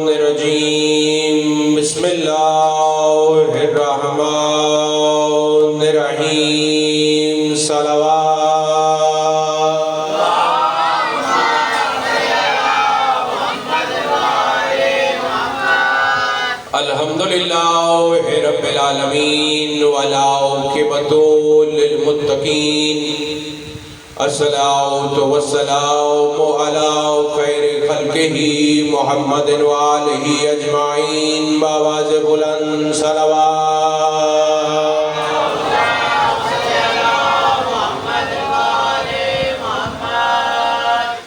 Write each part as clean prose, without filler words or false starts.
الرجیم بسم اللہ الرحمن الرحیم صلوات الحمدللہ رب العالمین والعاقبۃ للمتقین الصلاۃ والسلام علی خیر خلقہ محمد وآلہ اجمعین بآواز بلند صلوات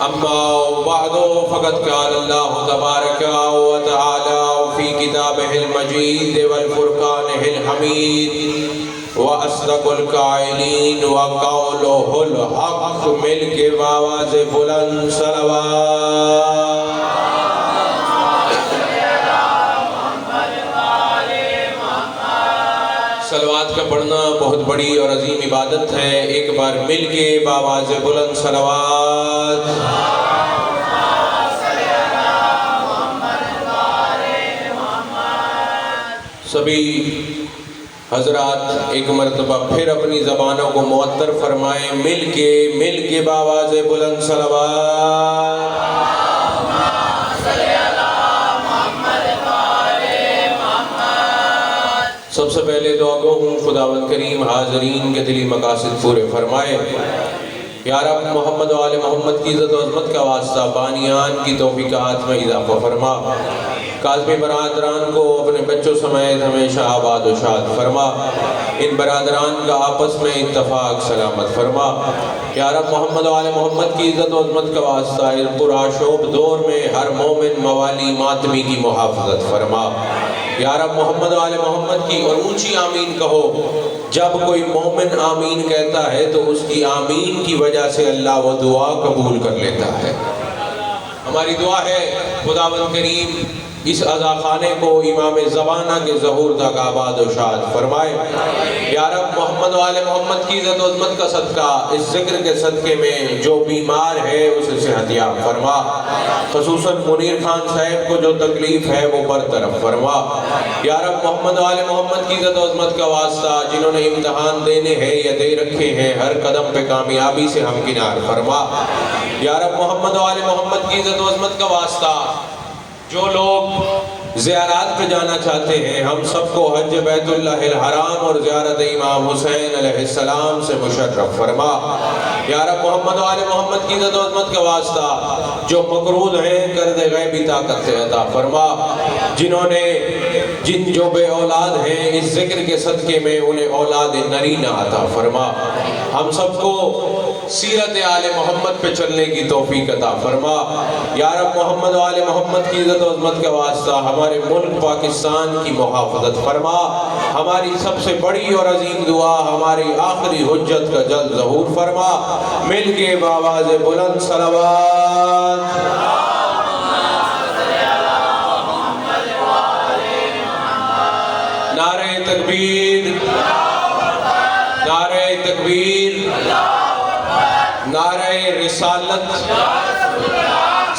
اما بعد فقد قال اللہ تبارک و تعالی فی کتابہ المجید والفرقانہ الحمید وَأَصْدَقُ الْقَائِلِينَ وَقَوْلُهُ الْحَقُّ مل کے بآواز بلند صلوات صلوات کا پڑھنا بہت بڑی اور عظیم عبادت ہے. ایک بار مل کے بآواز بلند صلوات سبھی حضرات ایک مرتبہ پھر اپنی زبانوں کو معطر فرمائیں. مل کے بآواز بلند صلوات سب سے پہلے دعا گو ہوں خداوند کریم حاضرین کے دلی مقاصد پورے فرمائے. یا رب محمد و آل محمد کی عزت و عظمت کا واسطہ بانیان کی توفیقات میں اضافہ فرما. قاسمی برادران کو اپنے بچوں سمیت ہمیشہ آباد و شاد فرما. ان برادران کا آپس میں اتفاق سلامت فرما. یا رب محمد و آل محمد کی عزت و عظمت کا واسطہ اس پرآشوب دور میں ہر مومن موالی ماتمی کی محافظت فرما. یا رب محمد و آل محمد کی اور اونچی آمین کہو. جب کوئی مومن آمین کہتا ہے تو اس کی آمین کی وجہ سے اللہ وہ دعا قبول کر لیتا ہے. ہماری دعا ہے خداوند کریم اس عزاخانے کو امام زمانہ کے ظہور تک آباد و شاد فرمائے. یا رب محمد و آل محمد کی عزت و عظمت کا صدقہ اس ذکر کے صدقے میں جو بیمار ہے اسے صحت یاب فرما. خصوصاً منیر خان صاحب کو جو تکلیف ہے وہ برطرف فرما. یا رب محمد و آل محمد کی عزت و عظمت کا واسطہ جنہوں نے امتحان دینے ہیں یا دے رکھے ہیں ہر قدم پہ کامیابی سے ہمکنار فرما. یا رب محمد و آل محمد کی عزت و عظمت کا واسطہ جو لوگ زیارات پہ جانا چاہتے ہیں ہم سب کو حج بیت اللہ الحرام اور زیارت امام حسین علیہ السلام سے مشرف فرما. یا رب محمد و آل محمد کی عزت و عظمت کا واسطہ جو مقروض ہیں قرض غیبی طاقت سے عطا فرما. جو بے اولاد ہیں اس ذکر کے صدقے میں انہیں اولاد نرینہ عطا فرما. ہم سب کو سیرت آل محمد پہ چلنے کی توفیق عطا فرما. یا رب محمد و آل محمد کی عزت و عظمت کا واسطہ ہمارے ملک پاکستان کی محافظت فرما. ہماری سب سے بڑی اور عظیم دعا ہماری آخری حجت کا جلد ظہور فرما. مل کے بآواز بلند صلوات نعرہ تکبیر نعرہ تکبیر نعرہ رسالت.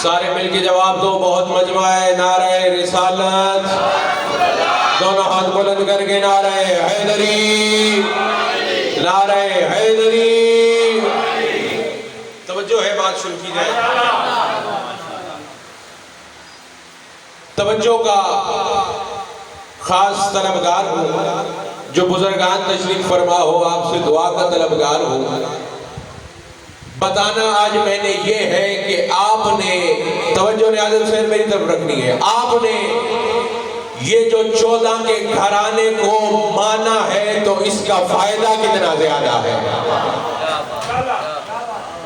سارے مل کے جواب دو. بہت مجمع ہے. نعرہ رسالت. دونوں ہاتھ بلند کر کے نعرہ حیدری نعرہ حیدری. توجہ ہے بات شروع کی جائے. توجہ کا خاص طلبگار ہوں. جو بزرگان تشریف فرما ہو آپ سے دعا کا طلبگار ہوں. بتانا آج میں نے یہ ہے کہ آپ نے توجہ نے عادل حسین میری طرف رکھنی ہے. آپ نے یہ جو 14 کے گھرانے کو مانا ہے تو اس کا فائدہ کتنا زیادہ ہے.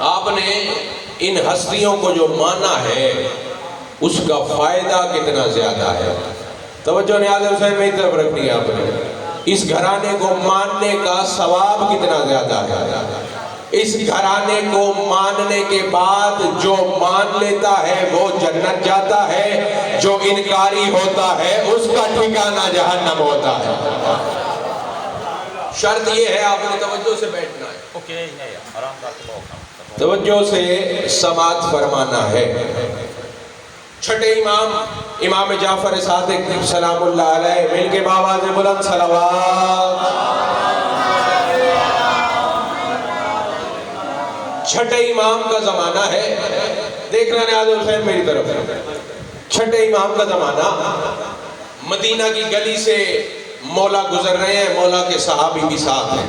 آپ نے ان ہستیوں کو جو مانا ہے اس کا فائدہ کتنا زیادہ ہے. توجہ نے عادل حسین میری طرف رکھنی ہے. آپ نے اس گھرانے کو ماننے کا ثواب کتنا زیادہ ہے. اس گھرانے کو ماننے کے بعد جو مان لیتا ہے وہ جنت جاتا ہے. جو انکاری ہوتا ہے اس کا ٹھکانہ جہنم ہوتا ہے. شرط یہ ہے آپ نے توجہ سے بیٹھنا ہے. توجہ سے سماعت فرمانا ہے. چھٹے امام امام جعفر صادق سلام اللہ علیہ، مل کے بآواز بلند صلوات۔ چھٹے امام کا زمانہ ہے، دیکھنا نیاز حسین میری طرف، چھٹے امام کا زمانہ، مدینہ کی گلی سے مولا گزر رہے ہیں، مولا کے صحابی بھی ساتھ ہیں،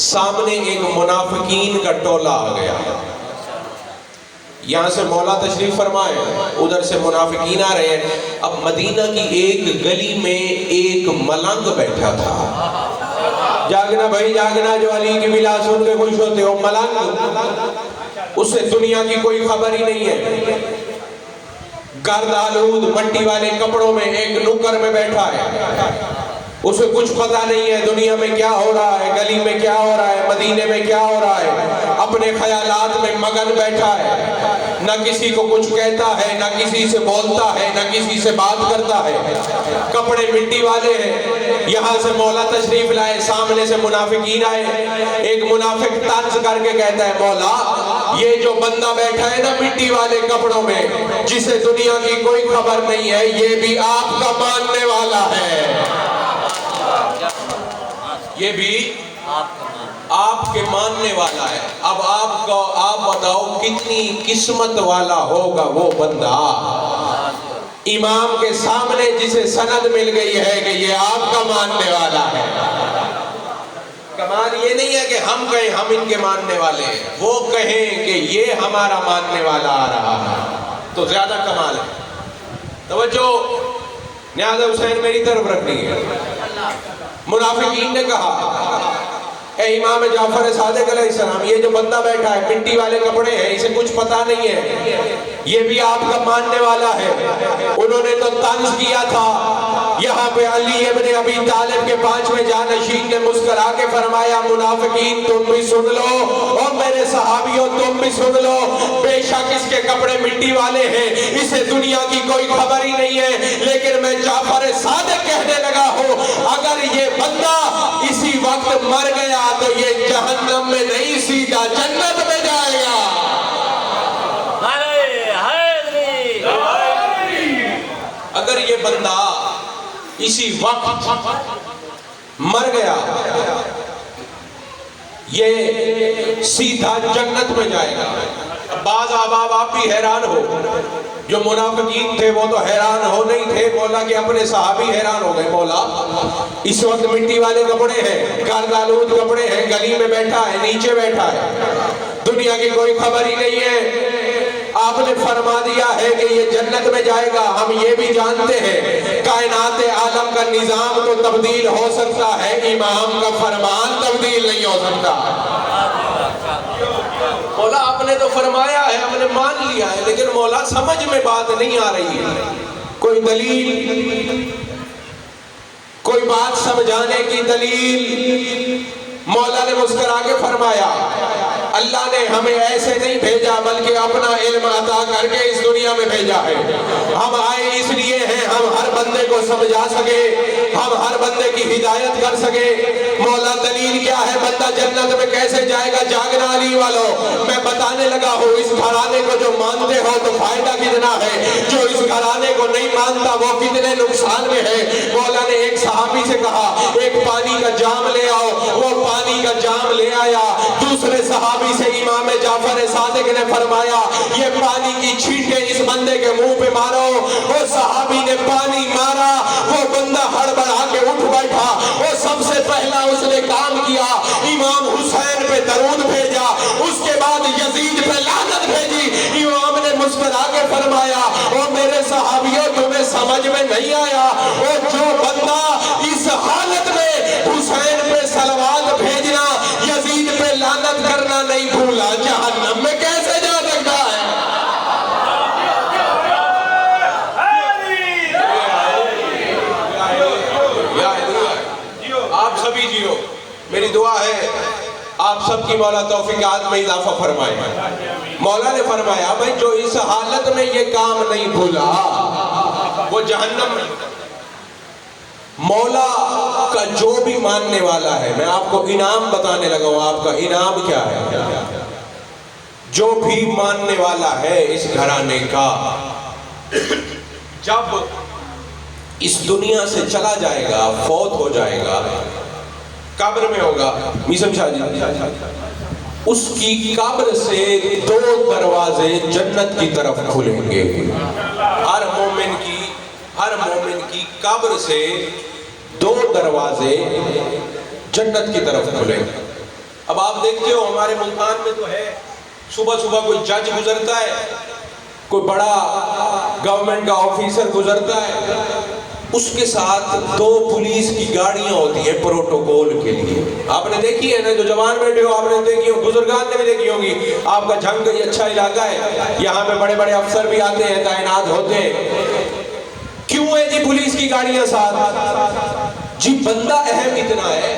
سامنے ایک منافقین کا ٹولہ آ گیا، یہاں سے مولا تشریف فرمائے، ادھر سے منافقین آ رہے ہیں۔ اب مدینہ کی ایک گلی میں ایک ملنگ بیٹھا تھا، جاگنا بھائی جاگنا، جو علی کی بلا سن کے خوش ہوتے ہو، ملنگ، اسے دنیا کی کوئی خبر ہی نہیں ہے، گرد آلود مٹی والے کپڑوں میں ایک نکر میں بیٹھا ہے، اسے کچھ پتہ نہیں ہے دنیا میں کیا ہو رہا ہے، گلی میں کیا ہو رہا ہے، مدینے میں کیا ہو رہا ہے، اپنے خیالات میں مگن بیٹھا ہے، نہ کسی کو کچھ کہتا ہے، نہ کسی سے بولتا ہے، نہ کسی سے بات کرتا ہے، کپڑے مٹی والے ہیں۔ یہاں سے مولا تشریف لائے، سامنے سے منافقین آئے، ایک منافق طنز کر کے کہتا ہے، مولا یہ جو بندہ بیٹھا ہے نا مٹی والے کپڑوں میں، جسے دنیا کی کوئی خبر نہیں ہے، یہ بھی آپ کا ماننے والا ہے، یہ بھی آپ کے ماننے والا ہے۔ اب آپ بتاؤ کتنی قسمت والا ہوگا وہ بندہ، امام کے سامنے جسے سند مل گئی ہے کہ یہ آپ کا ماننے والا ہے۔ کمال یہ نہیں ہے کہ ہم کہیں ہم ان کے ماننے والے ہیں، وہ کہیں کہ یہ ہمارا ماننے والا آ رہا ہے، تو زیادہ کمال ہے۔ توجہ نیاز حسین میری طرف رکھنی ہے۔ منافقین نے کہا، اے امام جعفر صادق علیہ السلام، یہ جو بندہ بیٹھا ہے مٹی والے کپڑے ہیں، اسے کچھ پتا نہیں ہے، یہ بھی آپ کا ماننے والا ہے۔ انہوں نے تو طنز کیا تھا، یہاں پہ علی ابن ابی طالب کے 5ویں جانشین نے مسکرا کے فرمایا، منافقین تم بھی سن لو اور میرے صحابیوں تم بھی سن لو، بے شک اس کے کپڑے مٹی والے ہیں، اسے دنیا کی کوئی خبر ہی نہیں ہے، لیکن میں جعفر صادق کہنے لگا ہوں، اگر یہ بندہ اسی وقت مر گیا تو یہ جہنم میں نہیں سیدھا جنت میں جائے گا۔ اگر یہ بندہ اسی وقت مر گیا یہ سیدھا جنت میں جائے گا۔ بعض احباب آپ بھی حیران ہو، جو منافقین تھے وہ تو حیران ہو نہیں تھے، مولا کے اپنے صحابی حیران ہو گئے، مولا اس وقت مٹی والے کپڑے ہیں، گرد آلود کپڑے ہیں، گلی میں بیٹھا ہے، نیچے بیٹھا ہے، دنیا کی کوئی خبر ہی نہیں ہے، آپ نے فرما دیا ہے کہ یہ جنت میں جائے گا۔ ہم یہ بھی جانتے ہیں کائنات عالم کا نظام تو تبدیل ہو سکتا ہے، امام کا فرمان تبدیل نہیں ہو سکتا۔ مولا آپ نے تو فرمایا ہے، ہم نے مان لیا ہے، لیکن مولا سمجھ میں بات نہیں آ رہی ہے، کوئی دلیل، کوئی بات سمجھانے کی دلیل۔ مولا نے مسکرا کے فرمایا، اللہ نے ہمیں ایسے نہیں بھیجا بلکہ اپنا علم عطا کر کے اس دنیا میں بھیجا ہے، ہم آئے اس لیے ہیں ہم ہر بندے کو سمجھا سکے، ہم ہر بندے کی ہدایت کر سکے۔ مولا دلیل کیا ہے، بندہ جنت میں کیسے جائے گا؟ جاگنا علی والوں، میں بتانے لگا ہوں، اس گھرانے کو جو مانتے ہو تو فائدہ کتنا ہے، جو اس گھرانے کو نہیں مانتا وہ کتنے نقصان میں ہے۔ مولا نے ایک صحابی سے کہا ایک پانی کا جام لے آؤ، وہ پانی کا جام لے آیا۔ دوسرے صحابی سے امام جعفر صادق نے فرمایا یہ پانی کی چھینٹیں اس بندے کے منہ پہ مارو۔ وہ صحابی نے پانی مارا، وہ بندہ ہڑبڑا کے اٹھ بیٹھا، وہ سب سے پہلا اس نے کام کیا امام حسین پہ درود بھیجا، اس کے بعد یزید پہ لعنت بھیجی۔ امام نے مسکرا کے فرمایا او میرے صحابیوں تمہیں سمجھ میں نہیں آیا، وہ جو بندہ اس حالت میں حسین پہ صلوات بھیجنا یزید پہ لعنت کرنا نہیں بھولا، جہنم میں کیسے جا سکتا ہے؟ آپ سبھی جیو، میری دعا ہے آپ سب کی مولا توفیقات میں اضافہ فرمائے۔ مولا نے فرمایا بھائی جو اس حالت میں یہ کام نہیں بھولا وہ جہنم میں۔ مولا کا جو بھی ماننے والا ہے، میں آپ کو انعام بتانے لگا ہوں، آپ کا انعام کیا ہے؟ جو بھی ماننے والا ہے اس گھرانے کا، جب اس دنیا سے چلا جائے گا، فوت ہو جائے گا، قبر میں ہوگا، میسم شاہ جی، اس کی قبر سے 2 دروازے جنت کی طرف کھلیں گے۔ ہر مومن کی قبر سے 2 دروازے جنت کی طرف کھلیں گے۔ اب آپ دیکھتے ہو ہمارے ملتان میں تو ہے، صبح صبح کوئی جج گزرتا ہے، کوئی بڑا گورنمنٹ کا آفیسر گزرتا ہے، اس کے ساتھ 2 پولیس کی گاڑیاں ہوتی ہیں پروٹوکول کے لیے۔ آپ نے دیکھی ہے نا، جو جوان بیٹھے ہو آپ نے دیکھی ہو، بزرگان نے بھی دیکھی ہوگی۔ آپ کا جنگ کا یہ اچھا علاقہ ہے، یہاں پہ بڑے بڑے افسر بھی آتے ہیں، تعینات ہوتے ہیں۔ کیوں ہے جی پولیس کی گاڑیاں ساتھ؟ جی بندہ اہم اتنا ہے،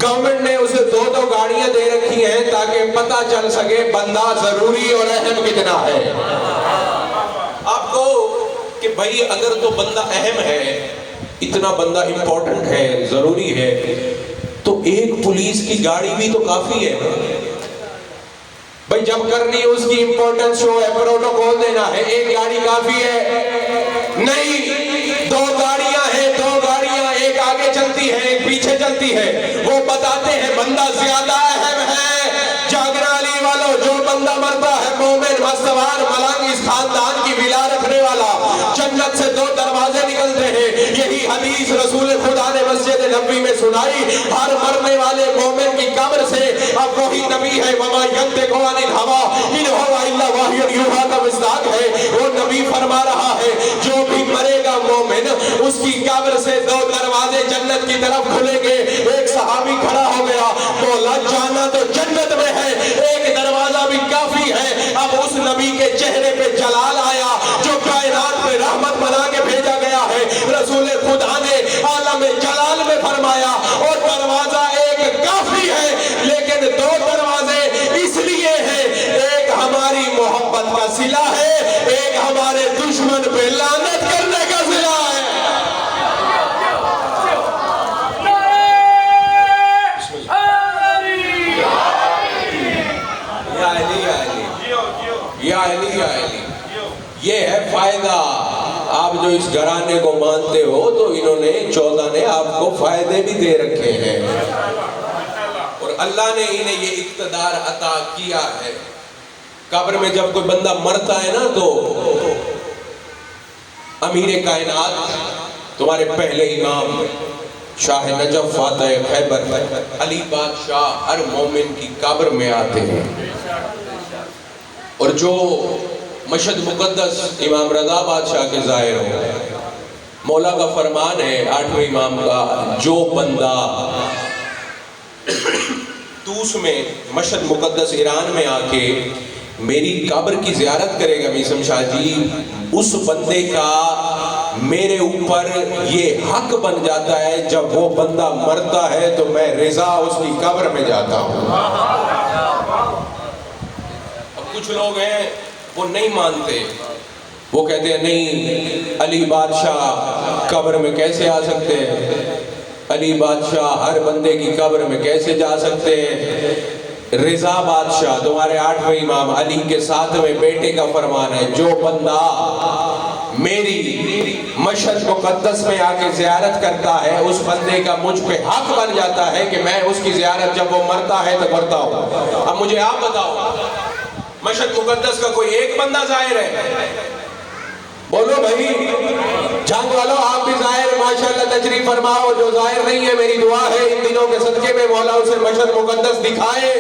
گورنمنٹ نے اسے 2 گاڑیاں دے رکھی ہیں تاکہ پتہ چل سکے بندہ ضروری اور اہم کتنا ہے۔ آپ کو کہ بھائی اگر تو بندہ اہم ہے، اتنا بندہ امپورٹنٹ ہے، ضروری ہے، تو ایک پولیس کی گاڑی بھی تو کافی ہے نا بھائی، جب کرنی اس کی امپورٹنس شو ہے، پروٹوکول دینا ہے، ایک گاڑی کافی ہے؟ نہیں، 2 گاڑیاں ہیں، 2 گاڑیاں، ایک آگے چلتی ہے ایک پیچھے چلتی ہے۔ وہ بتاتے ہیں بندہ زیادہ اہم ہے۔ جاگرہ علی والو، جو بندہ مرتا ہے مومن مستوار ملنگ اس خاندان کی ولا رکھنے والا، جنت سے 2 دروازے نکلتے ہیں۔ یہی حدیث رسول خدا نے مسجد نبوی میں سنائی۔ ہر مرنے والے مومن کی قبر سے اب وہی نبی ہے، وما ينطق عن الهوى ان هو الا وحی یوحی کا مصداق ہے۔ وہ نبی فرما رہا ہے جو بھی مرے گا مومن، اس کی قبر سے 2 دروازے جنت کی طرف کھلیں گے۔ ایک صحابی کھڑا ہو گیا، مولا جانا تو جنت میں ہے، ایک دروازہ بھی کافی ہے۔ اب اس نبی کے چہرے پہ جلال آیا جو کائنات میں رحمت بنا کے بھیجا گیا ہے۔ رسول خدا نے عالم جلال میں فرمایا اور دروازہ ایک کافی ہے، لیکن 2 دروازے اس لیے ہیں، ایک ہماری محبت کا صلہ ہے، ایک ہمارے دشمن پہ لعنت کرنے کا صلہ ہے۔ یا علی، یہ ہے فائدہ۔ آپ جو اس گھرانے کو مانتے ہو تو انہوں نے 14 نے آپ کو فائدے بھی دے رکھے ہیں، اور اللہ نے انہیں یہ اقتدار عطا کیا ہے۔ قبر میں جب کوئی بندہ مرتا ہے نا تو امیر کائنات، تمہارے پہلے امام شاہ نجف فاتح خیبر علی بادشاہ ہر مومن کی قبر میں آتے ہیں، اور جو مشہد مقدس امام رضا بادشاہ کے ظاہر ہو، مولا کا فرمان ہے 8ویں امام کا، جو بندہ توس میں مشہد مقدس ایران میں آ کے میری قبر کی زیارت کرے گا میسم شاہ جی، اس بندے کا میرے اوپر یہ حق بن جاتا ہے، جب وہ بندہ مرتا ہے تو میں رضا اس کی قبر میں جاتا ہوں۔ اب کچھ لوگ ہیں وہ نہیں مانتے، وہ کہتے ہیں نہیں علی بادشاہ قبر میں کیسے آ سکتے ہیں، علی بادشاہ ہر بندے کی قبر میں کیسے جا سکتے ہیں۔ رضا بادشاہ تمہارے 8ویں امام علی کے 7ویں بیٹے کا فرمان ہے، جو بندہ میری مشہد مقدس میں آ کے زیارت کرتا ہے اس بندے کا مجھ پہ حق بن جاتا ہے کہ میں اس کی زیارت جب وہ مرتا ہے تو کرتا ہوں۔ اب مجھے آپ بتاؤ، مشہد مقدس کا کوئی ایک بندہ ظاہر ہے؟ بولو بھائی، جنگ والوں آپ بھی ظاہر ماشاءاللہ تشریف فرماؤ، جو ظاہر نہیں ہے میری دعا ہے ان دنوں کے صدقے میں مولا اسے مشہد مقدس دکھائے۔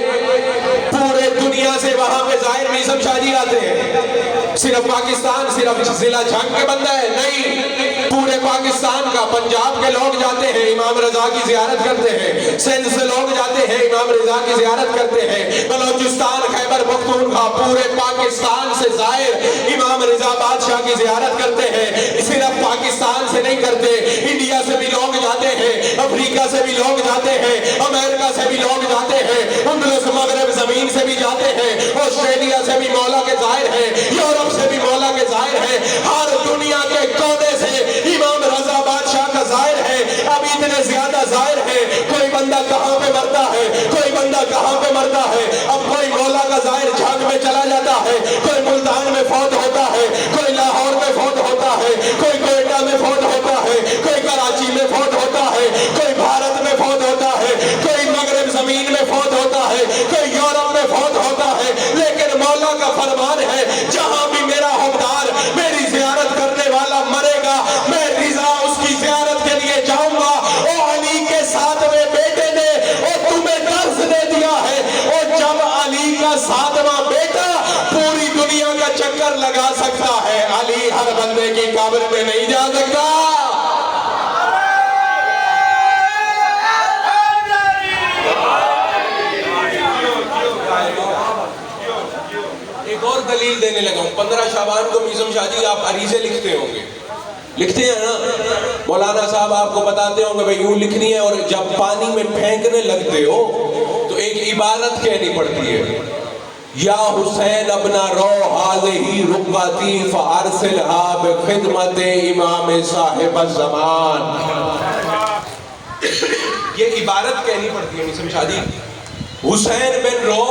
پورے دنیا سے وہاں پہ ظاہر میسم شاہ جی آتے ہیں، صرف پاکستان صرف ضلع جھنگ کے بندہ ہے نہیں، پورے پاکستان کا، پنجاب کے لوگ جاتے ہیں امام رضا کی زیارت کرتے ہیں، سندھ سے لوگ جاتے ہیں امام رضا کی زیارت کرتے ہیں، بلوچستان خیبر پختونخوا پورے پاکستان سے ظاہر امام رضا بادشاہ کی زیارت کرتے ہیں۔ صرف پاکستان سے نہیں کرتے، انڈیا سے بھی لوگ جاتے ہیں، افریقہ سے بھی لوگ جاتے ہیں، امریکہ سے بھی لوگ جاتے ہیں، اندلس مغرب زمین سے بھی جاتے ہیں، آسٹریلیا سے بھی مولا کے ظاہر ہیں، یورپ سے بھی مولا کے ظاہر ہیں، ہر دنیا کے کونے سے امام رضا بادشاہ کا ظاہر ہے۔ اب اتنے زیادہ ظاہر ہے، کوئی بندہ کہاں پہ مرتا ہے، کوئی بندہ کہاں پہ مرتا ہے، اب کوئی مولا کا ظاہر جھانگ میں چلا جاتا ہے، کوئی ملتان میں فوت ہوتا ہے، جا سکتا ہے، علی ہر بندے کی قبر میں نہیں جا سکتا۔ ایک اور دلیل دینے لگا ہوں۔ 15 شعبان کو میزم شاہ جی آپ عریضے لکھتے ہوں گے، لکھتے ہیں نا؟ مولانا صاحب آپ کو بتاتے ہوں گے بھئی یوں لکھنی ہے، اور جب پانی میں پھینکنے لگتے ہو تو ایک عبارت کہنی پڑتی ہے، یا حسین ابن رو ہذہ رقعتی فارسلھا بخدمت امام صاحب الزمان۔ یہ عبارت کہنی پڑتی ہے میزم شاہ جی، حسین بن رو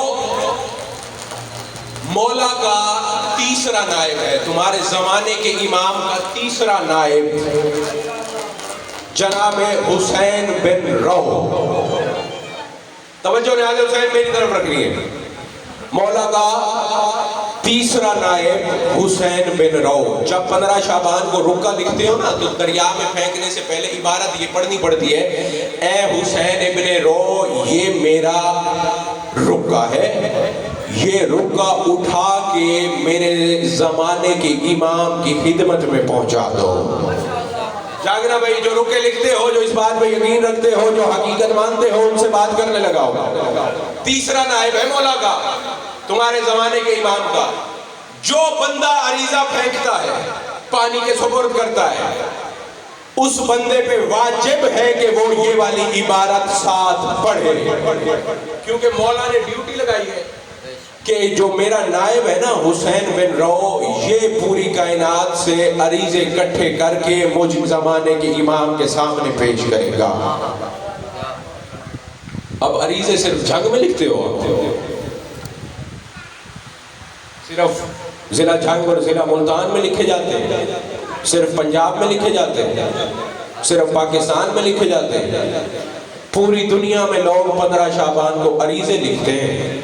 مولا کا تیسرا نائب ہے، تمہارے زمانے کے امام کا تیسرا نائب جناب حسین بن رو۔ توجہ نیاز حسین میری طرف رکھنی ہے، مولا کا تیسرا نائب حسین بن رو۔ جب 15 شعبان کو رکعہ لکھتے ہو نا تو دریا میں پھینکنے سے پہلے عبارت یہ پڑھنی پڑتی ہے، اے حسین ابن رو یہ میرا رکعہ ہے، یہ رکعہ اٹھا کے میرے زمانے کے امام کی خدمت میں پہنچا دو۔ جاگنا بھائی، جو رکعے لکھتے ہو، جو اس بات پہ یقین رکھتے ہو، جو حقیقت مانتے ہو، ان سے بات کرنے لگا ہو۔ تیسرا نائب ہے مولا کا، تمہارے زمانے کے امام کا۔ جو بندہ عریضہ پھینکتا ہے، پانی کے سپرد کرتا ہے، اس بندے پہ واجب ہے کہ وہ یہ والی عبارت ساتھ پڑھے، کیونکہ مولا نے ڈیوٹی لگائی ہے کہ جو میرا نائب ہے نا حسین بن رو، یہ پوری کائنات سے عریضے اکٹھے کر کے مجھ زمانے کے امام کے سامنے پیش کرے گا۔ اب عریضے صرف جھنگ میں لکھتے ہو، صرف ضلع جھنگ اور ضلع ملتان میں لکھے جاتے ہیں، صرف پنجاب میں لکھے جاتے ہیں، صرف پاکستان میں لکھے جاتے ہیں؟ پوری دنیا میں لوگ 15 شعبان کو عریضے لکھتے ہیں۔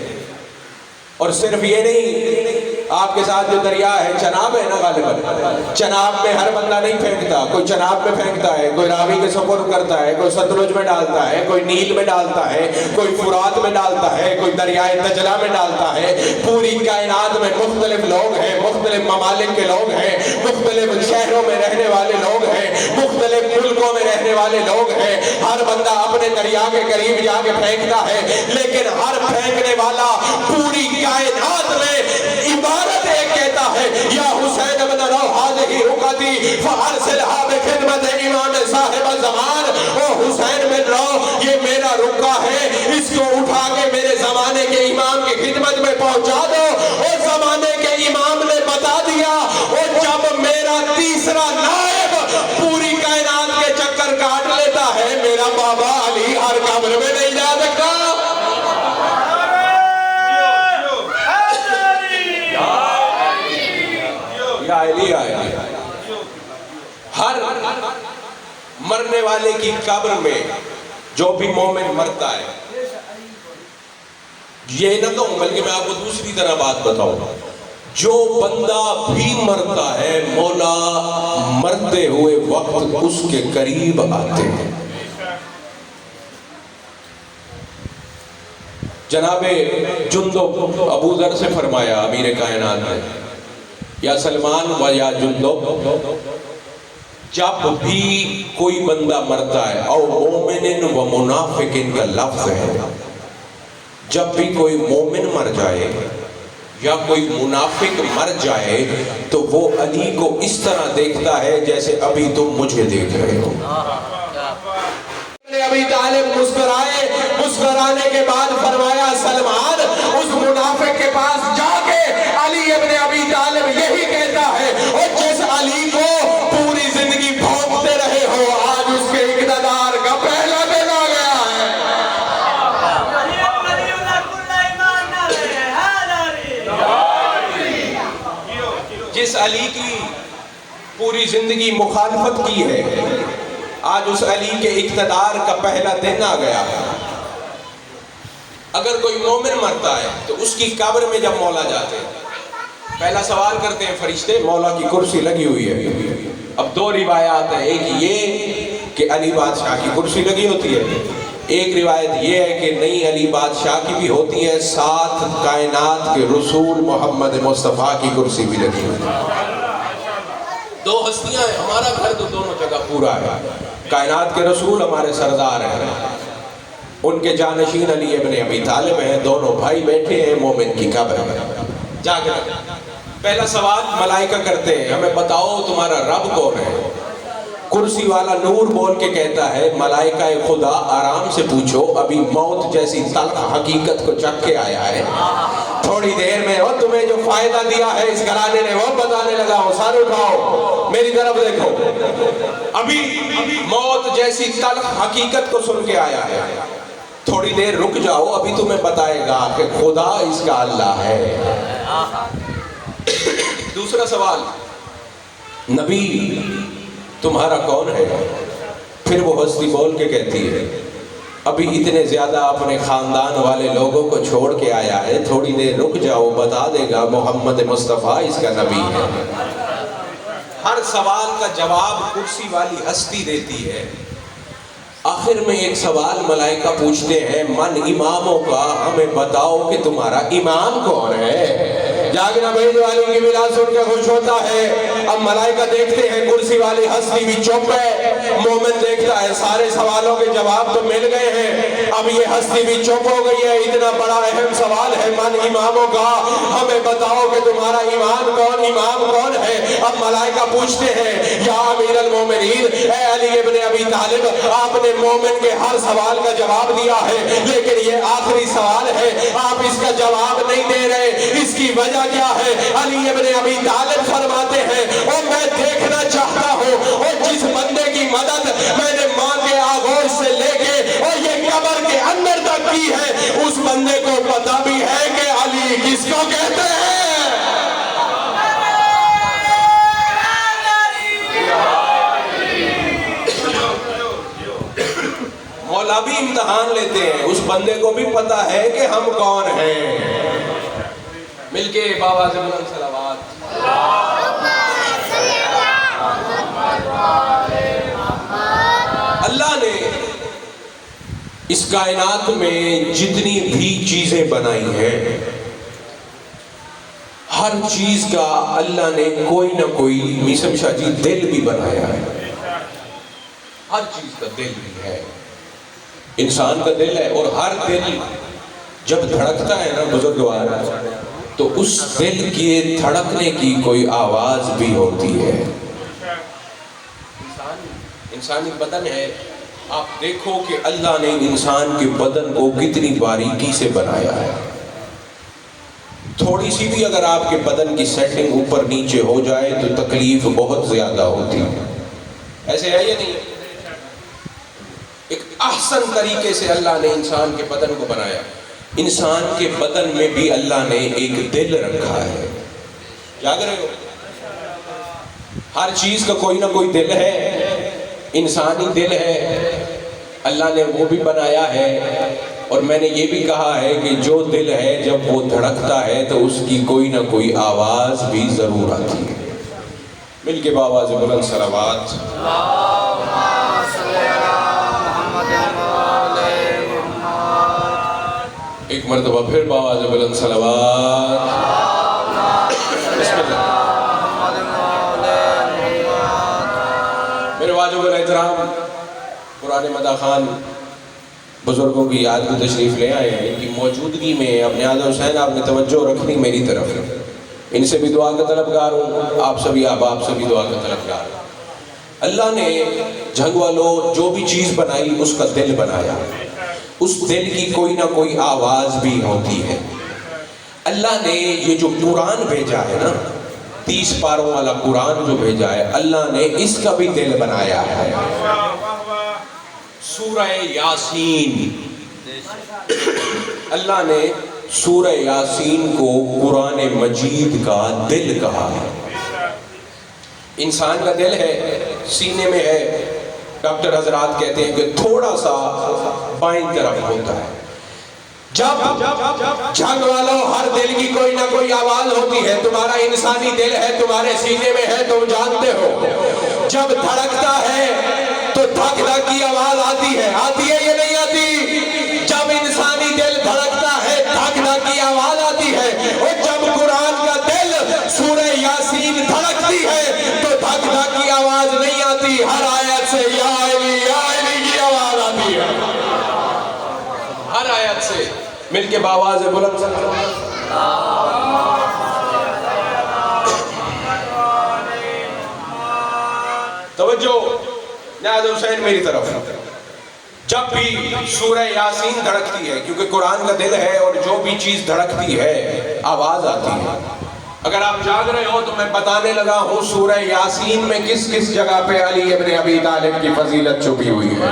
اور صرف یہ نہیں، آپ کے ساتھ جو دریا ہے چناب ہے نا، غالباً چناب میں ہر بندہ نہیں پھینکتا، کوئی چناب میں پھینکتا ہے، کوئی راوی کے سپرد کرتا ہے، کوئی ستلج میں ڈالتا ہے، کوئی نیل میں ڈالتا ہے، کوئی فرات میں ڈالتا ہے، کوئی دریائے دجلہ میں ڈالتا ہے۔ پوری کائنات میں مختلف لوگ ہیں، مختلف ممالک کے لوگ ہیں، مختلف شہروں میں رہنے والے لوگ ہیں، مختلف ملکوں میں رہنے والے لوگ ہیں۔ ہر بندہ اپنے دریا کے قریب جا کے پھینکتا ہے، لیکن ہر پھینکنے والا پوری کائنات میں عبارت ایک کہتا ہے، یا حسین ابن رو ہذہ رقعتی فارسلھا بخدمت امام صاحب الزمان۔ او حسین بن رو یہ میرا رکعہ ہے، اس کو اٹھا کے میرے زمانے کے امام کی خدمت میں پہنچا دو۔ اور زمانے کے امام نے بتا دیا، اور جب میرا تیسرا نائب پوری کائنات کے چکر کاٹ لیتا ہے، میرا بابا علی ہر قبر میں نہیں جا سکتا۔ ہر مرنے والے کی قبر میں جو بھی مومن مرتا ہے، یہ نہ کہوں بلکہ میں آپ کو دوسری طرح بات بتاؤں، جو بندہ بھی مرتا ہے مولا مرتے ہوئے وقت اس کے قریب آتے ہیں۔ جناب جندب ابو ذر سے فرمایا امیر کائنات نے، یا سلمان و یا جندب، جب بھی کوئی بندہ مرتا ہے، او مومن و منافق کا لفظ ہے، جب بھی کوئی مومن مر جائے یا کوئی منافق مر جائے تو وہ علی کو اس طرح دیکھتا ہے جیسے ابھی تم مجھے دیکھ رہے ہو۔ ابی طالب مسکرائے، مسکرانے کے بعد فرمایا سلمان اس منافق کے پاس جا کے علی ابن ابی طالب یہی کہتا ہے، اور جس علی کو پوری زندگی بھونکتے رہے ہو، آج اس کے اقتدار کا پہلا دن آ گیا ہے۔ جس علی کی پوری زندگی مخالفت کی ہے، آج اس علی کے اقتدار کا پہلا دن آ گیا ہے۔ اگر کوئی مومن مرتا ہے تو اس کی قبر میں جب مولا جاتے ہیں، پہلا سوال کرتے ہیں فرشتے، مولا کی کرسی لگی ہوئی ہے۔ اب دو روایات ہیں، ایک یہ کہ علی بادشاہ کی کرسی لگی ہوتی ہے، ایک روایت یہ ہے کہ نئی علی بادشاہ کی بھی ہوتی ہے، ساتھ کائنات کے رسول محمد مصطفیٰ کی کرسی بھی لگی ہوئی ہے۔ دو ہستیاں ہیں، ہمارا گھر تو دونوں جگہ پورا ہے۔ کائنات کے رسول ہمارے سردار ہیں، ان کے جانشین علی ابن ابی طالب ہیں، دونوں بھائی بیٹھے ہیں مومن کی قبر میں۔ جاگنا پہلا سوال ملائکہ کرتے ہیں، ہمیں بتاؤ تمہارا رب کون ہے؟ کرسی والا نور بول کے کہتا ہے ملائکہ خدا آرام سے پوچھو، ابھی موت جیسی تلخ حقیقت کو چکھ کے آیا ہے، تھوڑی دیر میں اور تمہیں جو فائدہ دیا ہے اس گھرانے نے وہ بتانے لگا ہوں، سر اٹھاؤ میری طرف دیکھو، ابھی موت جیسی تلخ حقیقت کو سن کے آیا ہے، تھوڑی دیر رک جاؤ، ابھی تمہیں بتائے گا کہ خدا اس کا اللہ ہے۔ دوسرا سوال، نبی تمہارا کون ہے؟ پھر وہ ہستی بول کے کہتی ہے ابھی اتنے زیادہ اپنے خاندان والے لوگوں کو چھوڑ کے آیا ہے، تھوڑی دیر رک جاؤ بتا دے گا محمد مصطفیٰ اس کا نبی ہے۔ ہر سوال کا جواب کرسی والی ہستی دیتی ہے۔ آخر میں ایک سوال ملائکہ پوچھتے ہیں من اماموں کا، ہمیں بتاؤ کہ تمہارا امام کون ہے؟ جاگنا بھائی جو علی کی میلاد سن کے خوش ہوتا ہے۔ اب ملائکہ دیکھتے ہیں کرسی والی ہستی بھی چپ ہے، مومن دیکھتا ہے سارے سوالوں کے جواب تو مل گئے ہیں، اب یہ ہستی بھی چپ ہو گئی ہے، اتنا بڑا اہم سوال ہے من اماموں کا، ہمیں بتاؤ کہ تمہارا امام کون ہے؟ اب ملائکہ پوچھتے ہیں یا امیر المومنین، اے علی ابن ابی طالب، آپ نے مومن کے ہر سوال کا جواب دیا ہے، لیکن یہ آخری سوال ہے آپ اس کا جواب نہیں دے رہے، اس کی وجہ کیا ہے؟ علی ابن ابی طالب فرماتے ہیں اور میں دیکھنا چاہتا ہوں اور جس بندے کی مدد میں نے ماں کے آغوش سے لے کے اور یہ قبر کے اندر تک کی ہے، اس بندے کو پتہ بھی ہے کہ علی کس کو کہتے ہیں۔ مولا بھی امتحان لیتے ہیں، اس بندے کو بھی پتا ہے کہ ہم کون ہیں۔ مل کے بابا سے بلند صلوات۔ اللہ نے اس کائنات میں جتنی بھی چیزیں بنائی ہیں، ہر چیز کا اللہ نے کوئی نہ کوئی میسم شاہ جی دل بھی بنایا ہے، ہر چیز کا دل بھی ہے، انسان کا دل ہے، اور ہر دل جب دھڑکتا ہے نا بزرگوار، تو اس دل کے دھڑکنے کی کوئی آواز بھی ہوتی ہے۔ انسانی بدن ہے، آپ دیکھو کہ اللہ نے انسان کے بدن کو کتنی باریکی سے بنایا ہے، تھوڑی سی بھی اگر آپ کے بدن کی سیٹنگ اوپر نیچے ہو جائے تو تکلیف بہت زیادہ ہوتی ہے، ایسے ہے یا نہیں؟ ایک احسن طریقے سے اللہ نے انسان کے بدن کو بنایا۔ انسان کے بدن میں بھی اللہ نے ایک دل رکھا ہے، جاگ رہے ہو؟ ہر چیز کا کوئی نہ کوئی دل ہے، انسانی دل ہے، اللہ نے وہ بھی بنایا ہے، اور میں نے یہ بھی کہا ہے کہ جو دل ہے جب وہ دھڑکتا ہے تو اس کی کوئی نہ کوئی آواز بھی ضرور آتی ہے۔ مل کے بابا سے بلند صلوات۔ ایک مرتبہ پھر بابا سے بلند صلوات۔ بسم اللہ۔ میرے واجب الاحترام قرآن مدح خان بزرگوں کی یاد کو تشریف لے آئے ہیں، ان کی موجودگی میں اپنے آدھا حسین آپ نے توجہ رکھنی میری طرف، ان سے بھی دعا کا طلبگار ہوں، آپ سبھی احباب سے بھی دعا کا طلبگار ہوں۔ اللہ نے جھنگ والوں جو بھی چیز بنائی اس کا دل بنایا، اس دل کی کوئی نہ کوئی آواز بھی ہوتی ہے۔ اللہ نے یہ جو قرآن بھیجا ہے نا، 30 پاروں والا قرآن جو بھیجا ہے، اللہ نے اس کا بھی دل بنایا ہے۔ سورہ یاسین، اللہ نے سورہ یاسین کو قرآن مجید کا دل کہا ہے۔ انسان کا دل ہے، سینے میں ہے، ڈاکٹر حضرات کہتے ہیں کہ تھوڑا سا بائیں طرف ہوتا ہے۔ جب جھنگ والوں ہر دل کی کوئی نہ کوئی آواز ہوتی ہے، تمہارا انسانی دل ہے تمہارے سینے میں ہے، تم جانتے ہو، جب دھڑکتا ہے تو دھک دھک کی آواز آتی ہے یا نہیں آتی؟ مل کے باواز بلند صلی اللہ علیہ وسلم. توجہ ناظر حسین میری طرف. جب بھی سورہ یاسین دھڑکتی ہے، کیونکہ قرآن کا دل ہے اور جو بھی چیز دھڑکتی ہے آواز آتی ہے. اگر آپ جاگ رہے ہو تو میں بتانے لگا ہوں سورہ یاسین میں کس کس جگہ پہ علی ابن ابی طالب کی فضیلت چھپی ہوئی ہے.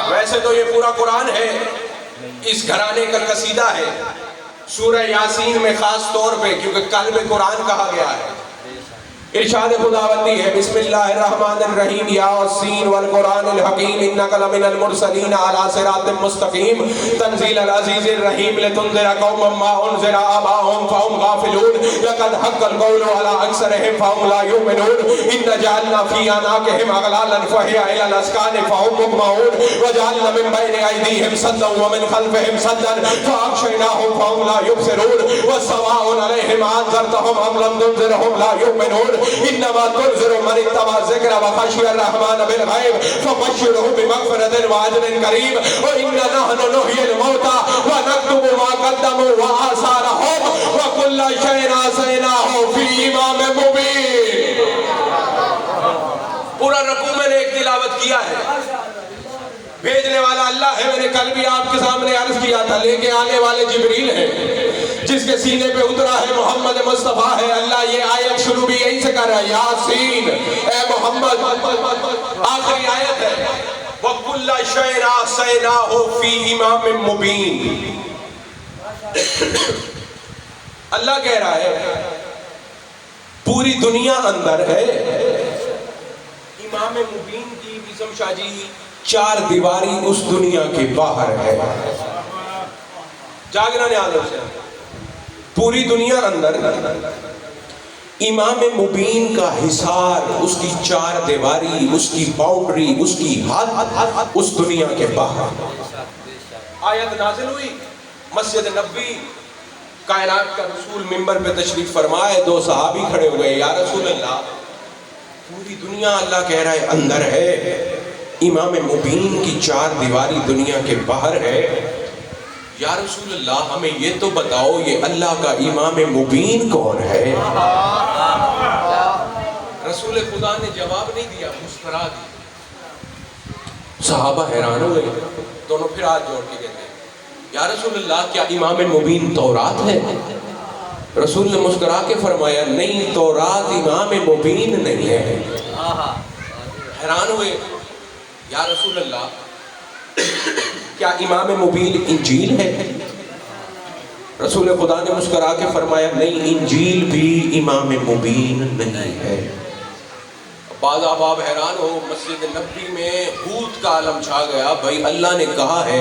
ویسے تو یہ پورا قرآن ہے، اس گھرانے کا قصیدہ ہے. سورہ یاسین میں خاص طور پہ کیونکہ قلب قرآن کہا گیا ہے، ارشاد خداوندی ہے بسم اللہ الرحمن الرحیم یاسین والقرآن الحکیم انک لمن المرسلین علی صراط مستقیم تنزیل العزیز الرحیم لتنذر قوما ما انذر آباؤہم فهم غافلون لقد حق القول علی اکثرہم فهم لا یؤمنون ان جعلنا فی اعناقہم اغلالا فہی الی الاذقان فهم مقمحون وجعلنا من بین ایدیہم سدا ومن خلفہم سدا فاغشیناہم فهم لا یبصرون وسواء علیہم انذرتہم ام لم تنذرہم لا یؤمنون انما تنذر من اتبع الذکر وخشی الرحمن بالغیب فبشرہ بمغفرۃ واجر کریم وإنا نحن نحیی الموتى ونکتب ما قدموا وآثارهم وکل شیء احصیناہ فی امام مبین. پورا رکوع میں نے ایک تلاوت کیا ہے. بھیجنے والا اللہ ہے. میں نے کل بھی آپ کے سامنے عرض کیا تھا لے کے آنے والے جبریل ہیں، جس کے سینے پہ اترا ہے محمد مصطفیٰ ہے. اللہ یہ آیت شروع بھی یہیں سے کر رہا ہے یاسین اے محمد. آخری آیت ہے وَكُلَّ شَيْءٍ أَحْصَيْنَاهُ فِي إِمَامٍ مُبِينٍ. اللہ کہہ رہا ہے پوری دنیا اندر ہے. امام مبین کی بسم شاہ جی چار دیواری اس دنیا کے باہر ہے. جاگنا نیاز سے پوری دنیا اندر امام مبین کا حصار، اس کی چار دیواری، اس کی باؤنڈری، اس کی حد اس دنیا کے باہر. آیت نازل ہوئی مسجد نبوی، کائنات کا رسول منبر پہ تشریف فرمائے. دو صحابی کھڑے ہوئے یا رسول اللہ پوری دنیا اللہ کہہ رہا ہے اندر ہے، امام مبین کی چار دیواری دنیا کے باہر ہے. یا رسول اللہ ہمیں یہ تو بتاؤ یہ اللہ کا امام مبین کون ہے؟ رسول خدا نے جواب نہیں دیا، مسکرا دیا. صحابہ حیران ہوئے. دونوں پھر ہاتھ جوڑ کے کہتے ہیں یا رسول اللہ کیا امام مبین تورات ہے؟ رسول نے مسکرا کے فرمایا نہیں، تورات امام مبین نہیں ہے. حیران ہوئے یا رسول اللہ کیا امام مبین انجیل ہے؟ رسول خدا نے مسکرا کے فرمایا نہیں، انجیل بھی امام مبین نہیں ہے. بعض احباب حیران ہو. مسجد نبوی میں حوت کا عالم چھا گیا. بھائی اللہ نے کہا ہے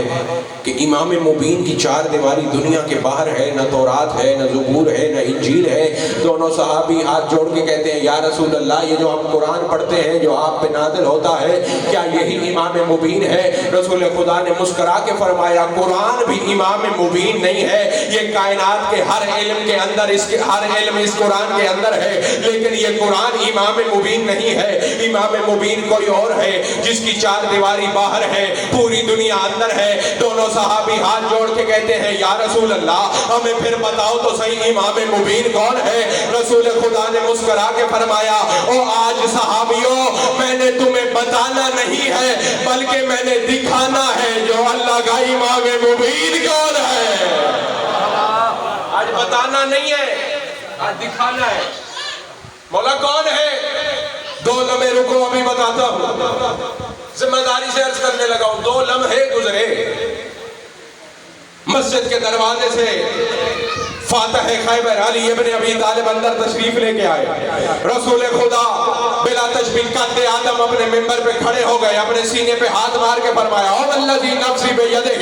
کہ امام مبین کی چار دیواری دنیا کے باہر ہے، نہ تورات ہے، نہ زبور ہے، نہ انجیل ہے. دونوں صحابی ہاتھ جوڑ کے کہتے ہیں یا رسول اللہ یہ جو ہم قرآن پڑھتے ہیں جو آپ پہ نازل ہوتا ہے کیا یہی امام مبین ہے؟ رسول خدا نے مسکرا کے فرمایا قرآن بھی امام مبین نہیں ہے. یہ کائنات کے ہر علم کے اندر ہر علم اس قرآن کے اندر ہے، لیکن یہ قرآن امام مبین نہیں ہے. امام مبین کوئی اور ہے جس کی چار دیواری باہر ہے، پوری دنیا اندر ہے. دونوں صحابی ہاتھ جوڑ کے کہتے ہیں یا رسول اللہ ہمیں پھر بتاؤ تو صحیح امام مبین کون ہے؟ رسول خدا نے مسکرا کے فرمایا او آج صحابیوں میں نے تمہیں بتانا نہیں ہے بلکہ میں نے دکھانا ہے جو اللہ کا امام مبین کون ہے. آج بتانا نہیں ہے، آج دکھانا ہے. مولا کون ہے؟ دو لمحے رکو ابھی بتاتا ہوں. ذمہ داری سے عرض کرنے لگا ہوں. 2 لمحے گزرے. مسجد کے دروازے سے فاتح خیبر علی ابن ابی طالب اندر تشریف لے کے آئے. رسول خدا بلا تشبیہ قد آدم اپنے منبر پہ کھڑے ہو گئے، اپنے سینے پہ ہاتھ مار کے فرمایا او والذی نفسی بیدہ،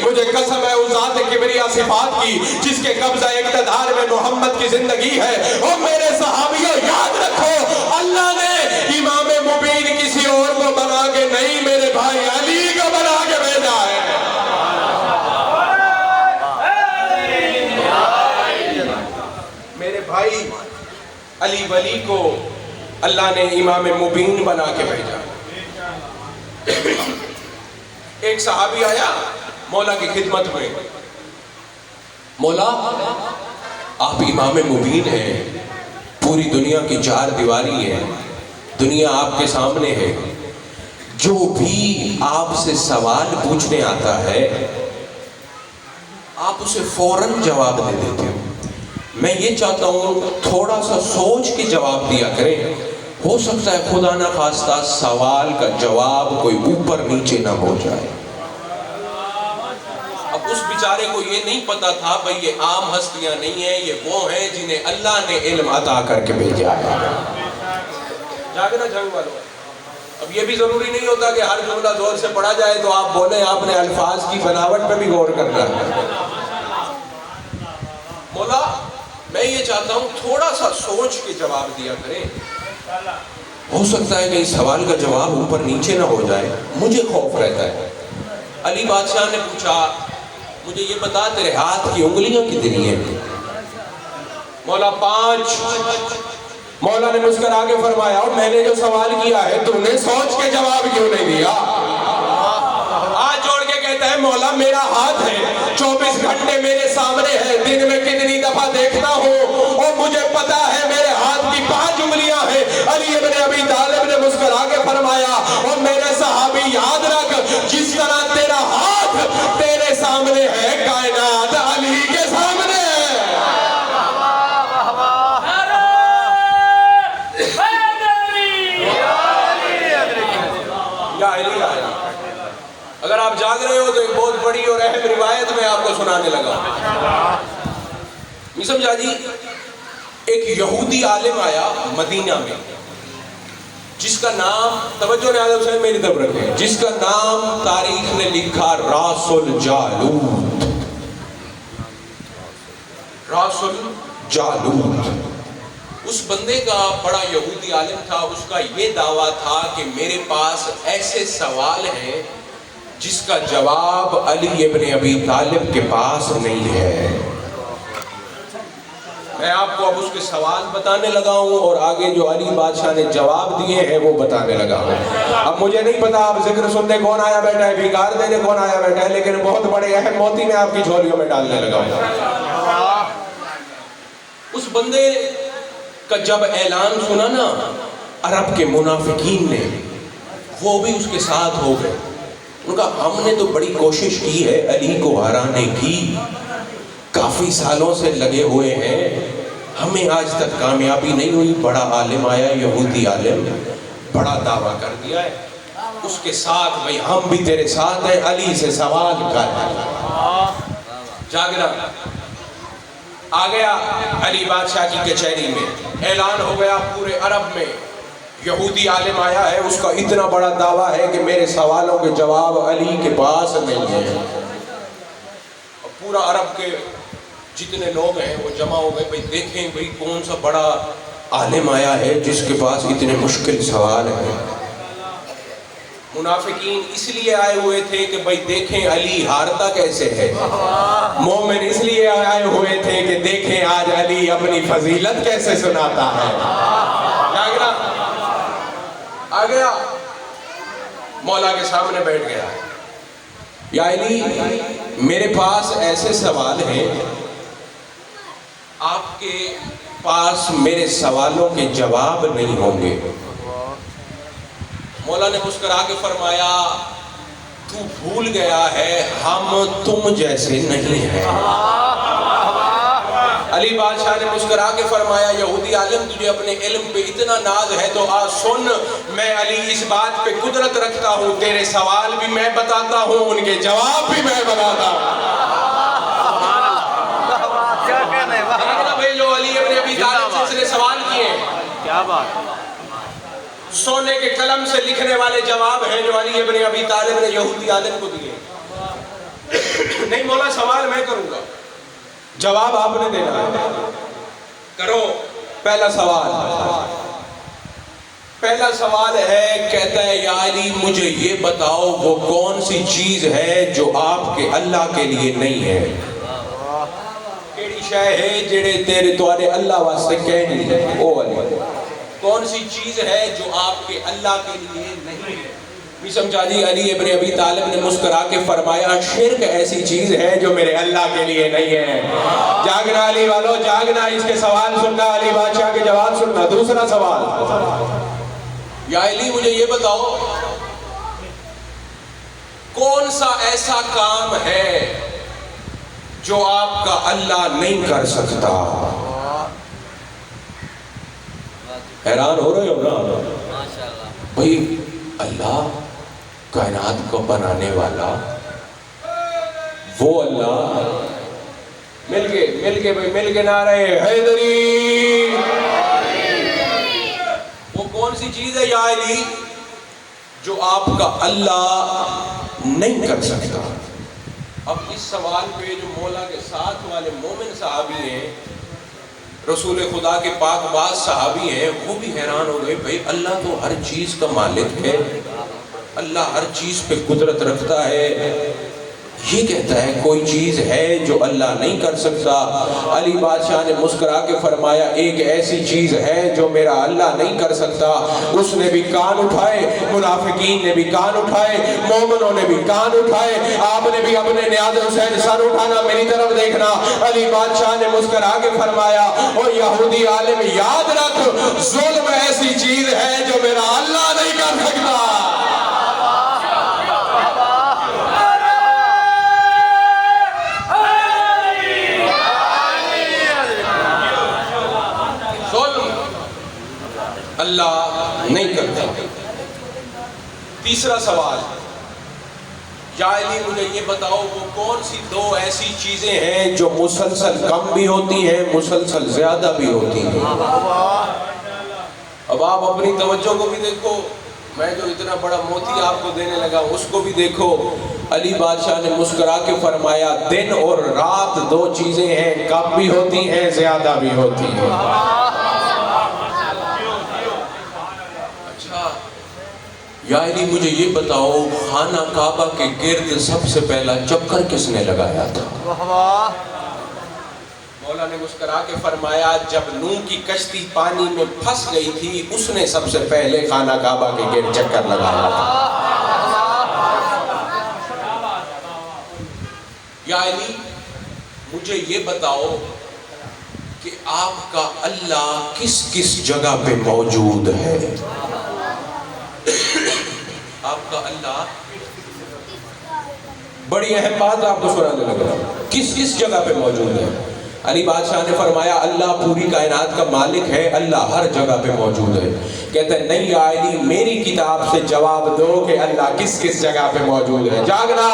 مجھے قسم ہے اس ذات کبریا صفات کی جس کے قبضہ اقتدار میں محمد کی زندگی ہے. او میرے صحابیوں یاد رکھو اللہ نے امام مبین کسی اور کو بنا کے نہیں، میرے بھائی علی کو بنا کے بھیجا ہے. میرے بھائی علی ولی کو اللہ نے امام مبین بنا کے بھیجا. ایک صحابی آیا مولا کی خدمت میں. مولا آپ امام مبین ہیں، پوری دنیا کی چار دیواری ہے، دنیا آپ کے سامنے ہے، جو بھی آپ سے سوال پوچھنے آتا ہے آپ اسے فوراً جواب دے دیتے ہو۔ میں یہ چاہتا ہوں تھوڑا سا سوچ کے جواب دیا کریں، ہو سکتا ہے خدا نہ خواستہ سوال کا جواب کوئی اوپر نیچے نہ ہو جائے۔ اب اس بیچارے کو یہ نہیں پتا تھا بھئی یہ عام ہستیاں نہیں ہیں، یہ وہ ہیں جنہیں اللہ نے علم عطا کر کے بھیجا ہے۔ جاگنا جنگ والوں، اب یہ بھی ضروری نہیں ہوتا کہ ہر جملہ زور سے پڑھا جائے تو آپ بولیں، آپ نے الفاظ کی بناوٹ پہ بھی غور کرنا ہے۔ مولا میں یہ چاہتا ہوں تھوڑا سا سوچ کے جواب دیا کریں، ہو سکتا ہے کہ اس سوال کا جواب اوپر نیچے نہ ہو جائے، مجھے خوف رہتا ہے۔ علی بادشاہ نے پوچھا مجھے یہ بتا تیرے ہاتھ کی انگلیاں کتنی ہیں؟ مولا 5۔ مولا نے مسکرا کے فرمایا اور میں نے جو سوال کیا ہے تم نے سوچ کے جواب کیوں نہیں دیا؟ ہاتھ جوڑ کے کہتا ہے مولا میرا ہاتھ ہے، 24 گھنٹے میرے سامنے ہے، دن میں کتنی دفعہ دیکھتا ہوں اور مجھے پتا ہے میرے ہاتھ کی 5 انگلیاں ہیں۔ علی ابن ابی طالب نے مسکرا کے فرمایا اور میرے صحابی یاد رکھ جس طرح تیرا ہاتھ تیرے سامنے ہے کائنات علی کے سامنے ہے۔ اگر آپ جاگ رہے ہو تو ایک بہت بڑی اور اہم روایت میں آپ کو سنانے لگا ہوں۔ نہیں سمجھا جی؟ ایک یہودی عالم آیا مدینہ میں جس کا نام، توجہ نے آدم سے میری طرف رکھے، جس کا نام تاریخ نے لکھا راس الجالوت۔ راس الجالوت اس بندے کا بڑا یہودی عالم تھا، اس کا یہ دعویٰ تھا کہ میرے پاس ایسے سوال ہیں جس کا جواب علی ابن ابی طالب کے پاس نہیں ہے۔ میں آپ کو اب اس کے سوال بتانے لگا ہوں اور آگے جو علی بادشاہ نے جواب دیے ہیں وہ بتانے لگا ہوں۔ اب مجھے نہیں پتا آپ ذکر سننے کون آیا بیٹھا ہے، بھیکار دینے کون آیا بیٹھا ہے، لیکن بہت بڑے اہم موتی میں آپ کی جھولیوں میں ڈالنے لگا ہوں۔ اس بندے کا جب اعلان سنا نا عرب کے منافقین نے، وہ بھی اس کے ساتھ ہو گئے۔ ان کا ہم نے تو بڑی کوشش کی ہے علی کو ہرانے کی، کافی سالوں سے لگے ہوئے ہیں، ہمیں آج تک کامیابی نہیں ہوئی۔ بڑا عالم آیا، یہودی عالم، بڑا دعویٰ کر دیا ہے، اس کے ساتھ بھئی ہم بھی تیرے ساتھ ہیں، علی سے سوال کر۔ جاگنا آ گیا علی بادشاہ کی کچہری میں، اعلان ہو گیا پورے عرب میں، یہودی عالم آیا ہے، اس کا اتنا بڑا دعویٰ ہے کہ میرے سوالوں کے جواب علی کے پاس نہیں ہیں۔ پورا عرب کے جتنے لوگ ہیں وہ جمع ہو گئے، بھئی دیکھیں بھئی کون سا بڑا عالم آیا ہے جس کے پاس اتنے مشکل سوال ہیں۔ منافقین اس لیے آئے ہوئے تھے کہ بھئی دیکھیں علی ہارتا کیسے ہے، مومن اس لیے آئے ہوئے تھے کہ دیکھیں آج علی اپنی فضیلت کیسے سناتا ہے۔ آ گیا مولا کے سامنے بیٹھ گیا، یا علی میرے پاس ایسے سوال ہیں، آپ کے پاس میرے سوالوں کے جواب نہیں ہوں گے۔ مولا نے مسکرا کے فرمایا تو بھول گیا ہے ہم تم جیسے نہیں ہیں۔ علی بادشاہ نے مسکرا کے فرمایا یہودی عالم تجھے اپنے علم پہ اتنا ناز ہے تو آج سن، میں علی اس بات پہ قدرت رکھتا ہوں، تیرے سوال بھی میں بتاتا ہوں، ان کے جواب بھی میں بتاتا ہوں۔ جو علی ابن ابی طالب سے اس نے سوال کیے، کیا بات، سونے کے قلم سے لکھنے والے جواب ہیں جو علی ابن ابی طالب نے یہودی عالم کو دیے۔ نہیں مولا سوال میں کروں گا، جواب آپ نے دینا ہے، کرو۔ پہلا سوال ہے، کہتا ہے یا علی مجھے یہ بتاؤ وہ کون سی چیز ہے جو آپ کے اللہ کے لیے نہیں ہے؟ کیڑی شے ہے جڑے تیرے توارے اللہ واسطے کہنی ہے؟ او علی کون سی چیز ہے جو آپ کے اللہ کے لیے نہیں ہے؟ سمجھا جی علی ابن ابی طالب نے مسکرا کے فرمایا شرک ایسی چیز ہے جو میرے اللہ کے لیے نہیں ہے۔ جاگنا علی والو جاگنا، اس کے سوال سننا، علی بادشاہ کے جواب سننا۔ دوسرا سوال، یا علی مجھے یہ بتاؤ کون سا ایسا کام ہے جو آپ کا اللہ نہیں کر سکتا؟ حیران ہو رہے ہو نا بھئی، اللہ کائنات کو بنانے والا وہ اللہ، مل کے نعرہ حیدری، وہ کون سی چیز ہے یا علی جو آپ کا اللہ نہیں کر سکتا؟ اب اس سوال پہ جو مولا کے ساتھ والے مومن صحابی ہیں، رسول خدا کے پاک باز صحابی ہیں، وہ بھی حیران ہو گئے، بھئی اللہ تو ہر چیز کا مالک ہے، اللہ ہر چیز پہ قدرت رکھتا ہے، یہ کہتا ہے کوئی چیز ہے جو اللہ نہیں کر سکتا۔ علی بادشاہ نے مسکرا کے فرمایا ایک ایسی چیز ہے جو میرا اللہ نہیں کر سکتا۔ اس نے بھی کان اٹھائے، منافقین نے بھی کان اٹھائے، مومنوں نے بھی کان اٹھائے، آپ نے بھی اپنے نیاز حسین سر اٹھانا، میری طرف دیکھنا۔ علی بادشاہ نے مسکرا کے فرمایا او یہودی عالم، یاد رکھ ظلم ایسی چیز ہے جو میرا اللہ نہیں کر سکتا۔ اللہ نہیں کرتا۔ تیسرا سوال، یا علی مجھے یہ بتاؤ وہ کون سی دو ایسی چیزیں ہیں جو مسلسل کم بھی ہوتی ہیں، مسلسل زیادہ بھی ہوتی ہیں؟ اب آپ اپنی توجہ کو بھی دیکھو، میں جو اتنا بڑا موتی آپ کو دینے لگا اس کو بھی دیکھو۔ علی بادشاہ نے مسکرا کے فرمایا دن اور رات دو چیزیں ہیں، کم بھی ہوتی ہیں زیادہ بھی ہوتی ہیں۔ یا علی مجھے یہ بتاؤ خانہ کعبہ کے گرد سب سے پہلا چکر کس نے لگایا تھا؟ مولا نے مسکرا کے فرمایا جب نوح کی کشتی پانی میں پھنس گئی تھی اس نے سب سے پہلے خانہ کعبہ کے گرد چکر لگایا تھا۔ یا علی مجھے یہ بتاؤ کہ آپ کا اللہ کس کس جگہ پہ موجود ہے؟ آپ کا اللہ، بڑی اہم بات آپ کو سنانے لگا، کس کس جگہ پہ موجود ہے؟ علی بادشاہ نے فرمایا اللہ پوری کائنات کا مالک ہے، اللہ ہر جگہ پہ موجود ہے۔ کہتے ہیں نہیں یا علی میری کتاب سے جواب دو کہ اللہ کس کس جگہ پہ موجود ہے۔ جاگنا،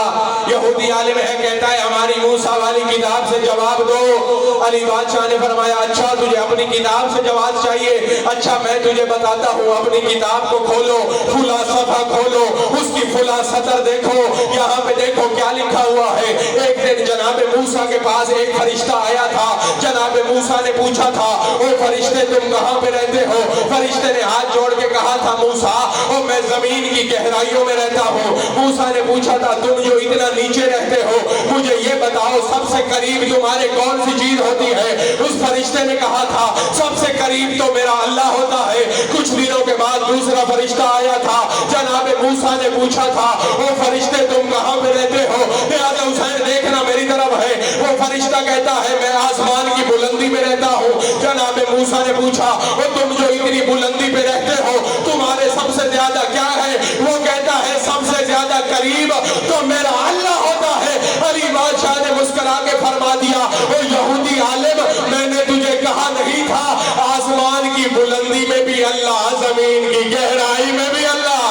یہودی عالم ہے کہتا ہے ہماری موسیٰ والی کتاب سے جواب دو۔ علی بادشاہ نے فرمایا اچھا تجھے اپنی کتاب سے جواب چاہیے، اچھا میں تجھے بتاتا ہوں، اپنی کتاب کو کھولو، فلاں صفحہ کھولو، اس کی فلاں سطر دیکھو، یہاں پہ دیکھو کیا لکھا ہوا ہے۔ ایک دن جناب موسیٰ کے پاس ایک فرشتہ آیا تھا، جناب موسیٰ نے پوچھا تھا او فرشتے تم کہاں پہ رہتے ہو؟ فرشتے نے ہاتھ جوڑ کے کہا تھا موسیٰ او میں زمین کی گہرائیوں میں رہتا ہوں۔ موسیٰ نے پوچھا تھا تم جو اتنا نیچے رہتے ہو مجھے یہ بتاؤ سب سے قریب تمہارے کون سی چیز ہوتی ہے؟ اس فرشتے نے کہا تھا سب سے قریب تو میرا اللہ ہوتا ہے۔ کچھ دنوں کے بعد دوسرا فرشتہ آیا تھا، جناب موسیٰ نے پوچھا تھا او فرشتے تم کہاں پہ رہتے ہو؟ نیاز حسین دیکھنا میری طرف ہے، وہ فرشتہ کہتا ہے میں آسمان کی بلندی میں رہتا ہوں۔ جناب موسیٰ نے پوچھا وہ تم جو اتنی بلندی پہ رہتے ہو تمہارے سب سے زیادہ کیا ہے؟ وہ کہتا ہے سب سے زیادہ قریب تو میرا اللہ ہوتا ہے۔ علی بادشاہ نے مسکرا کے فرما دیا او یہودی عالم میں نے تجھے کہا نہیں تھا آسمان کی بلندی میں بھی اللہ، زمین کی گہرائی میں بھی اللہ۔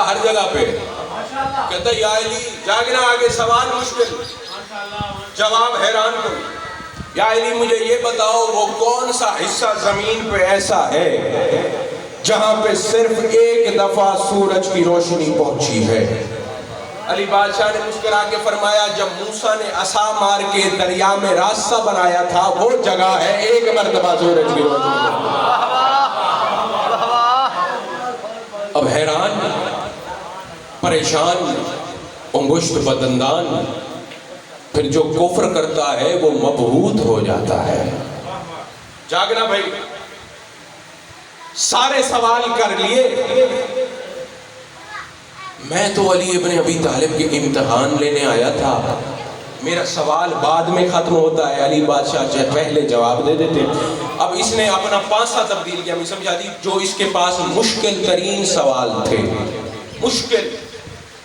ہر جگہ پہ کہتا ہے یا علی جاگنا، آگے سوال مشکل جواب حیران کن۔ یا علی مجھے یہ بتاؤ وہ کون سا حصہ زمین پہ ایسا ہے جہاں پہ صرف ایک دفعہ سورج کی روشنی پہنچی ہے؟ علی بادشاہ نے مسکرا کے فرمایا جب موسیٰ نے عصا مار کے دریا میں راستہ بنایا تھا وہ جگہ ہے ایک مرتبہ سورج کی روشنی۔ اب حیران، پریشان، انگشت بدندان، پھر جو کفر کرتا ہے وہ مبہوت ہو جاتا ہے۔ جاگنا بھائی، سارے سوال کر لیے، میں تو علی ابن ابی طالب کے امتحان لینے آیا تھا، میرا سوال بعد میں ختم ہوتا ہے، علی بادشاہ چاہے پہلے جواب دے دیتے۔ اب اس نے اپنا پانسا تبدیل کیا، میں سمجھا دی جو اس کے پاس مشکل ترین سوال تھے، مشکل،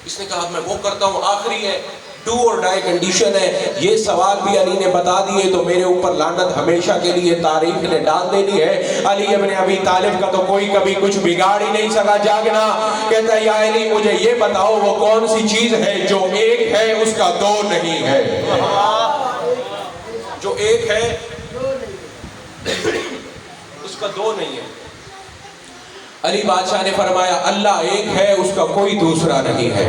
اس نے کہا میں وہ کرتا ہوں، آخری ہے، ڈو اور ڈائی کنڈیشن ہے، یہ سوال بھی علی نے بتا دیے تو میرے اوپر لعنت ہمیشہ کے لیے تاریخ نے ڈال دینی ہے۔ علی ابن ابی طالب کا تو کوئی کبھی کچھ بگاڑ ہی نہیں سکا۔ جاگنا، کہتا ہے یا علی مجھے یہ بتاؤ وہ کون سی چیز ہے جو ایک ہے اس کا دو نہیں ہے، جو ایک ہے اس کا دو نہیں ہے۔ علی بادشاہ نے فرمایا اللہ ایک ہے اس کا کوئی دوسرا نہیں ہے۔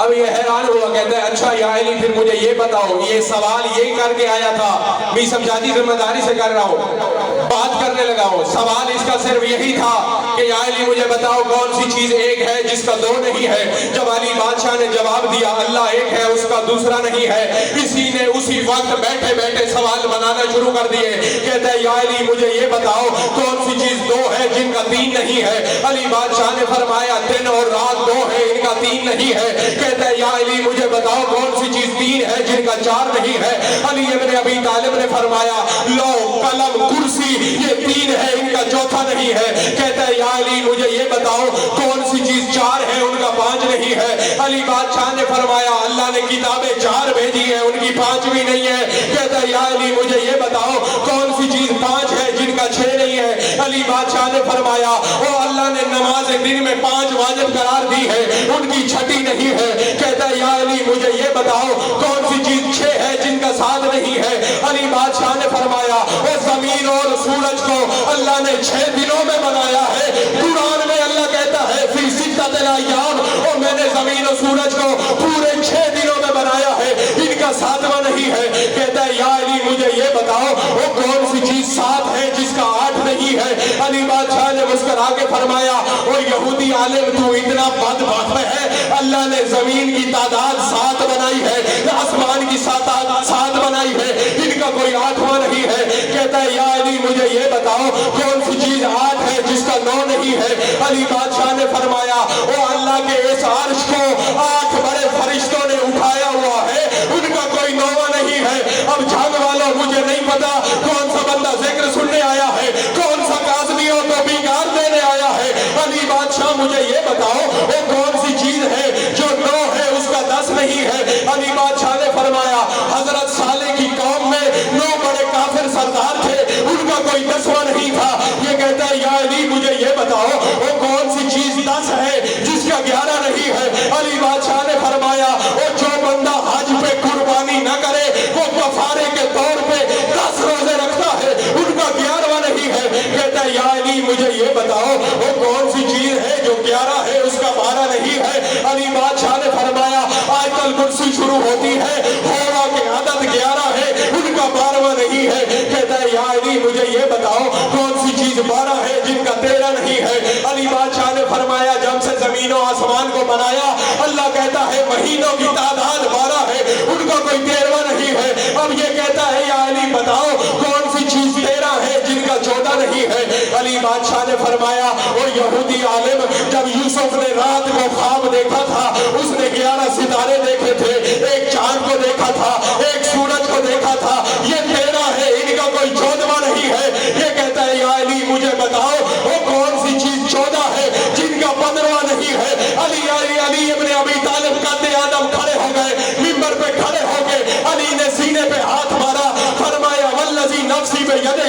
اب یہ حیران ہوا، کہتا ہے اچھا یا علی پھر مجھے یہ بتاؤ، یہ سوال یہی کر کے آیا تھا، میں سمجھاتی ذمہ داری سے کر رہا ہوں، بات کرنے لگا ہوں، سوال اس کا صرف یہی تھا کہ یا علی مجھے بتاؤ کون سی چیز ایک ہے جس کا دو نہیں ہے۔ جب علی بادشاہ نے جواب دیا اللہ ایک ہے اس کا دوسرا نہیں ہے، اسی نے اسی وقت بیٹھے بیٹھے سوال بنانا شروع کر دیے۔ کہتا ہے یا علی مجھے یہ بتاؤ کون سی چیز دو ہے جن کا تین نہیں ہے۔ علی بادشاہ نے فرمایا دن اور رات دو ہے ان کا تین نہیں ہے۔ کہتا ہے یا علی مجھے بتاؤ کون سی چیز تین ہے جن کا چار نہیں ہے۔ علی ابن ابی طالب نے فرمایا لو قلم کرسی یہ تین ہے ان کا چوتھا نہیں ہے۔ کہتا ہے یا علی مجھے یہ بتاؤ کون سی چیز چار ہے ان کا پانچ نہیں ہے۔ علی بادشاہ نے فرمایا اللہ نے کتابیں چار بھیجی ہیں ان کی پانچویں نہیں ہے۔ کہتا ہے یا علی مجھے یہ بتاؤ کون سی چیز پانچ ہے جن کا چھ نہیں ہے۔ علی بادشاہ نے فرمایا او اللہ نے نماز دن میں 5 واجب قرار دی ہے ان کی چھٹی نہیں ہے۔ کہتا ہے یا علی مجھے یہ بتاؤ کون سی چیز 6 ہے جن کا 7 نہیں ہے۔ علی بادشاہ نے فرمایا او زمین اور سورج کو اللہ نے 6 دنوں میں بنایا ہے، قرآن میں اللہ کہتا ہے فی ستۃ ایام، اور میں نے زمین اور سورج کو پورے 6 دنوں میں بنایا ہے، ان کا 7واں نہیں ہے۔ کہتا ہے یا علی مجھے یہ بتاؤ وہ کون سی چیز 7 ہے جس کا 8 نہیں ہے۔ علی بادشاہ نے مسکرا کے فرمایا اور یہودی عالم تو اتنا بدبخت ہے، اللہ نے زمین کی تعداد 7 بنائی ہے، آسمان کی تعداد 7 بنائی ہے، ان کا کوئی 8واں نہیں ہے۔ کہتا ہے یا علی مجھے یہ بتاؤ کون سی چیز 8 ہے جس کا 9 نہیں ہے۔ علی بادشاہ نے فرمایا او اللہ کے اس عرش کو 8 بڑے فرشتوں نے اٹھایا ہوا ہے، ان کا کوئی 9واں نہیں ہے۔ اب جھنگ والوں مجھے نہیں پتا کون سا بندہ ذکر سننے آیا ہے، کون سا قاضیوں کو بیگار دینے آیا ہے۔ علی بادشاہ مجھے یہ بتاؤ وہ کون سی چیز ہے جو 9 ہے اس کا 10 نہیں ہے۔ علی بادشاہ نے فرمایا حضرت صالح کی قوم میں 9 بڑے کافر سردار تھے، ان کا کوئی 10واں نہیں تھا۔ یہ کہتا ہے یا علی مجھے یہ بتاؤ وہ کون سی چیز 10 ہے جس کا 11 نہیں ہے۔ علی بادشاہ نے فرمایا وہ جو بندہ حج پہ قربانی نہ کرے وہ کفارے کے طور پہ 10 روزے رکھتا ہے، ان کا 11واں نہیں ہے۔ کہتا ہے یا علی مجھے یہ بتاؤ وہ کون سی چیز ہے جو 11 ہے اس کا 12 نہیں ہے۔ علی بادشاہ نے فرمایا آیت الکرسی شروع ہوتی ہے، ہورا کے عدد 11 ہے، ان کا 12واں نہیں ہے۔ کہتا ہے یا علی مجھے یہ بتاؤ کون سی چیز 12 ہے جن کا 13 نہیں ہے۔ علی بادشاہ نے فرمایا جب سے زمین و آسمان کو بنایا اللہ کہتا ہے مہینوں کی تعداد 12 ہے، ان کا کوئی 13واں نہیں ہے۔ اب یہ کہتا ہے یا علی بتاؤ کون سی چیز 13 ہے جن کا 14 نہیں ہے۔ علی بادشاہ نے فرمایا اور یہودی عالم جب یوسف نے رات کو خواب دیکھا تھا اس نے 11 ستارے دیکھے تھے، ایک چاند کو دیکھا تھا، ایک سورج کو دیکھا تھا، یہ 13 ہے ان کا کوئی 14واں نہیں ہے۔ یہ کہتا ہے یا علی مجھے بتاؤ وہ کون سی چیز 14 ہے جن کا 15واں نہیں ہے۔ علی ابن ابی طالب قد آدم کھڑے ہو گئے، منبر پہ کھڑے ہو گئے، علی نے سینے پہ ہاتھ مارا، فرمایا والذی نفسی بیدہ،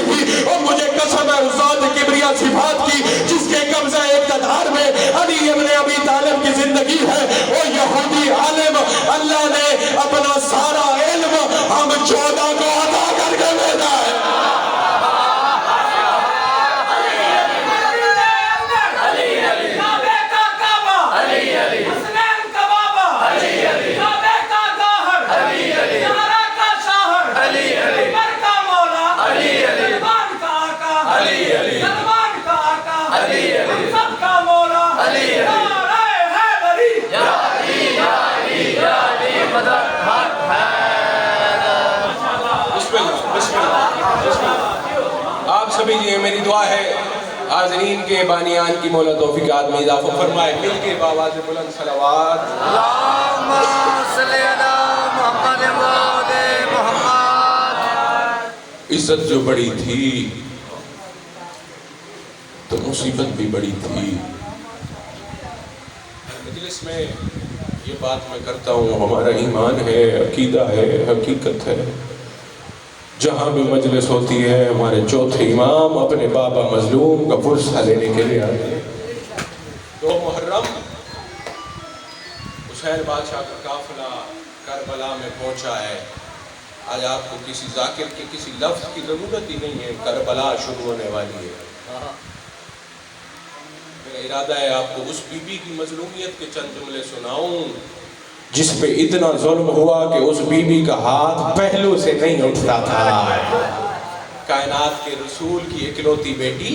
اور مجھے قسم ہے اس ذات کبریا صفات کی جس کے قبضہ اقتدار میں علی ابن ابی طالب کی زندگی ہے۔ وہ یہودی عالم اللہ نے اپنا سارا علم ہم 14 کو عطا کر کے بھیجا ہے۔ حاضرین کے بانیان کی مولا توفیقات میں اضافہ فرمائے. مل کے بآواز بلند صلوات. اللہم صلی علی محمد و آل محمد. عزت جو بڑی تھی تو مصیبت بھی بڑی تھی. مجلس میں یہ بات میں کرتا ہوں، ہمارا ایمان ہے، عقیدہ ہے، حقیقت ہے. جہاں بھی مجلس ہوتی ہے ہمارے چوتھے امام اپنے بابا مظلوم کا پرسہ لینے کے لیے آتے ہیں. 2 محرم حسین بادشاہ کا قافلہ کربلا میں پہنچا ہے. آج آپ کو کسی ذاکر کے کسی لفظ کی ضرورت ہی نہیں ہے، کربلا شروع ہونے والی ہے. میرا ارادہ ہے آپ کو اس بی بی کی مظلومیت کے چند جملے سناؤں جس پہ اتنا ظلم ہوا کہ اس بی بی کا ہاتھ پہلو سے نہیں اٹھتا تھا. کائنات کے رسول کی اکلوتی بیٹی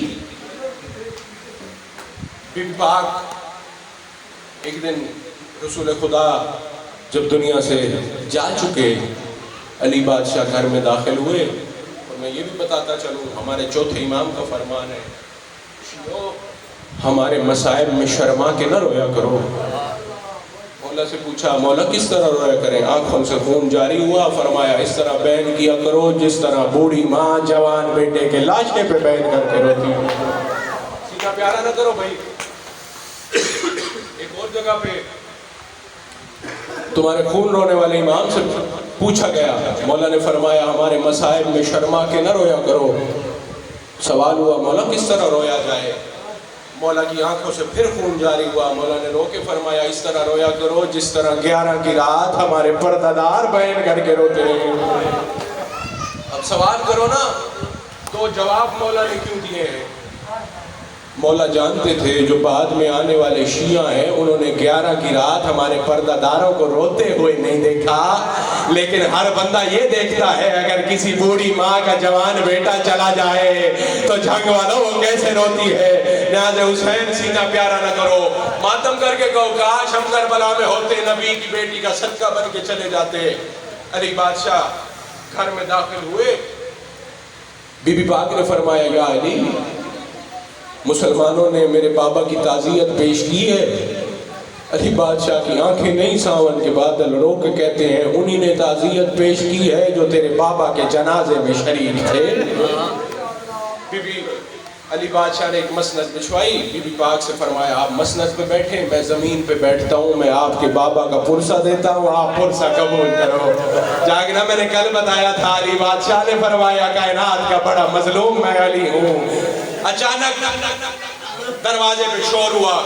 بی بی پاک. ایک دن رسول خدا جب دنیا سے جا چکے، علی بادشاہ گھر میں داخل ہوئے. اور میں یہ بھی بتاتا چلوں، ہمارے چوتھے امام کا فرمان ہے، ہمارے مصائب میں شرما کے نہ رویا کرو. مولا سے پوچھا مولا کس طرح رویا کریں؟ آنکھوں سے خون جاری ہوا. فرمایا اس طرح بین کیا کرو جس طرح بوڑھی ماں جوان بیٹے کے لاشے پہ بین کر کے روتی ہے. سیدھا پیارا نہ کرو بھائی. ایک اور جگہ پہ تمہارے خون رونے والے امام سے پوچھا گیا، مولا نے فرمایا ہمارے مصائب میں شرما کے نہ رویا کرو. سوال ہوا مولا کس طرح رویا جائے؟ مولا کی آنکھوں سے پھر خون جاری ہوا. مولا نے رو کے فرمایا اس طرح رویا کرو جس طرح 11 کی رات ہمارے پردہ دار بیان کر کے روتے ہیں. اب سوال کرو نا، تو جواب مولا نے کیوں دیے ہیں؟ مولا جانتے تھے جو بعد میں آنے والے شیعہ ہیں انہوں نے 11 کی رات ہمارے پردہ داروں کو روتے ہوئے نہیں دیکھا، لیکن ہر بندہ یہ دیکھتا ہے اگر کسی بوڑھی ماں کا جوان بیٹا چلا جائے تو جھنگ والوں وہ کیسے روتی ہے. نیاز حسین سینہ پیارا نہ کرو، ماتم کر کے کہو کاش ہم کربلا میں ہوتے، نبی کی بیٹی کا صدقہ بن کے چلے جاتے. علی بادشاہ گھر میں داخل ہوئے. بی بی پاک نے فرمایا یا علی، مسلمانوں نے میرے بابا کی تعزیت پیش کی ہے. علی بادشاہ کی آنکھیں نہیں ساون کے بادل رو کے کہتے ہیں انہی نے تعزیت پیش کی ہے جو تیرے بابا کے جنازے میں شریک تھے. بی بی علی بادشاہ نے ایک مسند بچھوائی. بی بی پاک سے فرمایا آپ مسند پہ بیٹھیں، میں زمین پہ بیٹھتا ہوں، میں آپ کے بابا کا پرسہ دیتا ہوں، آپ پرسہ قبول کرو. جاگنا میں نے کل بتایا تھا، علی بادشاہ نے فرمایا کائنات کا بڑا مظلوم میں علی ہوں. اچانک دروازے پہ شور ہوا،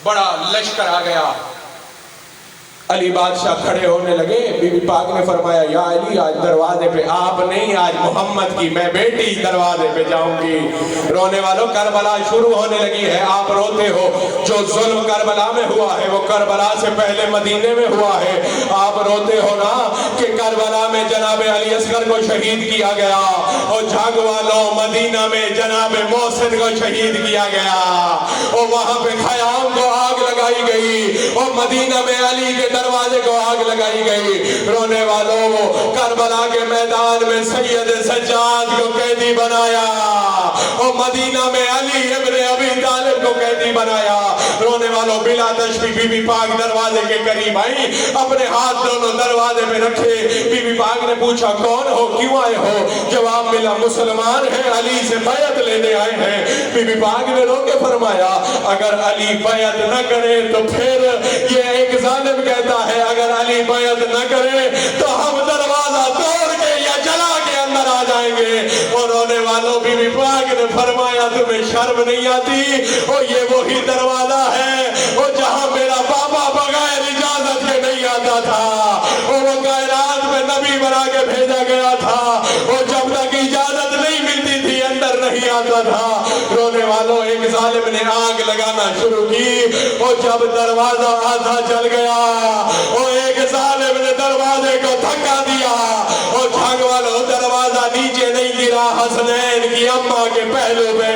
بڑا لشکر آ گیا. علی بادشاہ کھڑے ہونے لگے. بی بی پاک نے فرمایا یا علی آج دروازے پہ آپ نہیں، آج محمد کی میں بیٹی دروازے پہ جاؤں گی. رونے والوں کربلا شروع ہونے لگی ہے، آپ روتے ہو. جو ظلم کربلا میں ہوا ہے وہ کربلا سے پہلے مدینے میں ہوا ہے. آپ روتے ہو نا کہ کربلا میں جناب علی اصغر کو شہید کیا گیا، اور جھنگ والوں مدینہ میں جناب محسن کو شہید کیا گیا، اور وہاں پہ خیام کو آگ لگائی گئی، اور مدینہ میں علی کے دروازے کو آگ لگائی گئی. رونے والوں کربلا کے میدان میں سید سجاد کو قیدی بنایا، اور مدینہ میں علی ابن ابی طالب کو قیدی بنایا. رونے والوں بلا تشبیہ بی بی پاک دروازے کے قریب آئی، اپنے ہاتھ دونوں دروازے میں رکھے. بی بی پاک نے پوچھا کون ہو، کیوں آئے ہو؟ جواب ملا مسلمان ہیں، علی سے بیعت لینے آئے ہیں. بی بی پاک نے رو کے فرمایا اگر علی بیعت نہ کرے تو پھر یہ ایک ظالم کہتا ہے اگر علی بیعت نہ کرے تو ہم دروازہ توڑ کے یا جلا کے اندر آ جائیں گے. اور رونے والوں بی بی پاک نے فرمایا تمہیں شرم نہیں آتی؟ اور یہ وہی دروازہ ہے اور جہاں میرا بابا بغیر اجازت کے نہیں آتا تھا، اور وہ کائنات میں نبی بنا کے بھیجا گیا تھا، اور جب تک اجازت نہیں ملتی تھی اندر نہیں آتا تھا. رونے والوں ایک ظالم نے آگ لگانا شروع کی، اور جب دروازہ آدھا چل گیا اور ایک ظالم نے دروازے کو دھکا دیا، اور جھنگ والوں دروازہ نیچے نہیں گرا، حسنین کی اماں کے پہلو پہ،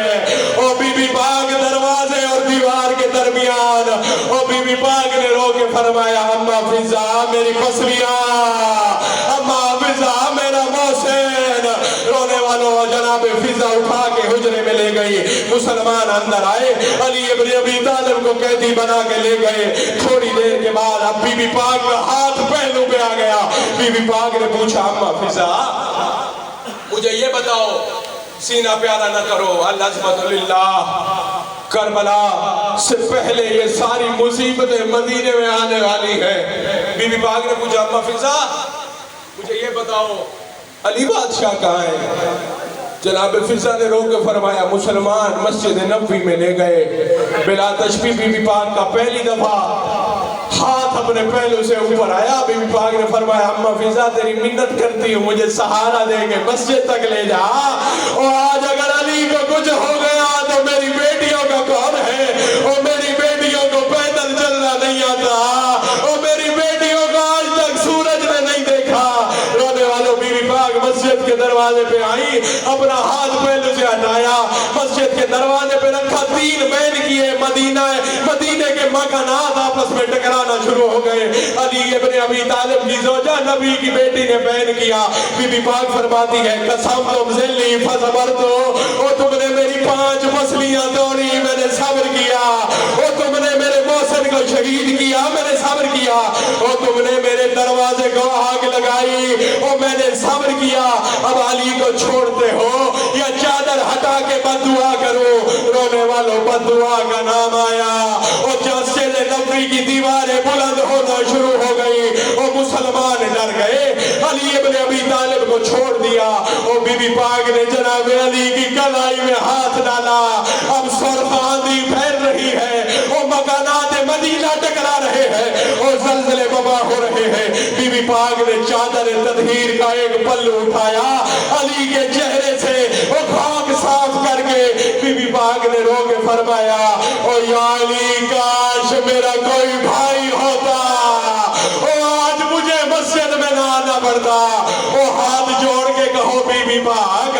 اور بی بی پاک دروازے اور دیوار کے درمیان، اور بی بی پاک نے رو کے فرمایا اماں فضا میری پسلیاں، اماں فضا میرا محسن. رونے والوں جناب فضا اٹھا کے حجرے میں لے گئی. مسلمان اندر آئے, علی ابن ابی طالب کو قیدی بنا کے لے گئے. تھوڑی دیر کے بعد اب بی بی پاک کا ہاتھ پہلو پہ آ گیا. بی بی پاک نے پوچھا اماں فضا مجھے یہ بتاؤ, سینہ پیارا نہ کرو, العظمت للہ, کربلا سے پہلے یہ ساری مصیبتیں مدینے میں آنے والی ہیں. بی بی پاک نے پوچھا اماں فضا مجھے یہ بتاؤ علی بادشاہ کہاں ہے؟ جناب فضا نے رو کے فرمایا مسلمان مسجد نبوی میں لے گئے. بلا تشبیہ بی بی پاک کا پہلی دفعہ ہاتھ اپنے پہلو سے اوپر آیا. بی بی پاک نے فرمایا اماں فضا تیری منت کرتی ہوں مجھے سہارا دے کے مسجد تک لے جا, اور آج اگر علی کو کچھ ہو گیا تو میری بیٹیوں کا کون ہے؟ اور میری بیٹیوں کو پیدل چلنا نہیں آتا, اور میری بیٹیوں کو آج تک سورج نے نہیں دیکھا. رونے والوں بی بی پاک مسجد کے دروازے پہ آئی, اپنا ہاتھ پہلو سے ہٹایا, مسجد کے دروازے پہ رکھا, 3 بین کیے, مدینے کے مکانات آپس میں ٹکرانا شروع ہو گئے. علی ابن ابی طالب کی زوجہ نبی کی بیٹی نے بین کیا. بی بی پاک فرماتی ہے قسم تم ذلی فصبرتو, او تم نے میری 5 مچھلیاں توڑی میں نے صبر کیا, او تم نے میرے محسن کو شہید کیا میں نے صبر کیا, او تم نے میرے دروازے کو آگ لگائی او میں نے صبر کیا. اب علی کو چھوڑتے ہو یا چادر ہٹا کے بد دعا کرو؟ رونے والوں بد دعا کا نام آیا, اور مسجد نبوی کی دیواریں بلند ہونا شروع ہو گئی, اور مسلمان ڈر گئے. علی ابن ابی طالب کو چھوڑ دیا, اور بی بی پاک نے جناب علی کی کلائی میں ہاتھ ڈالا. اب سرخ آندھی پھیل رہی ہے, اور مکانات مدینہ ٹکرا رہے ہیں, اور زلزلے وبا ہو رہے ہیں. بی بی پاک نے چادر تطہیر کا ایک پلو اٹھایا, علی کے چہرے سے وہ خاک صاف کر کے بی بی پاک نے رو کے فرمایا او یا علی کاش میرا کوئی بھائی ہوتا, او آج مجھے مسجد میں نہ آنا پڑتا. او ہاتھ جوڑ کے کہو بی بی پاک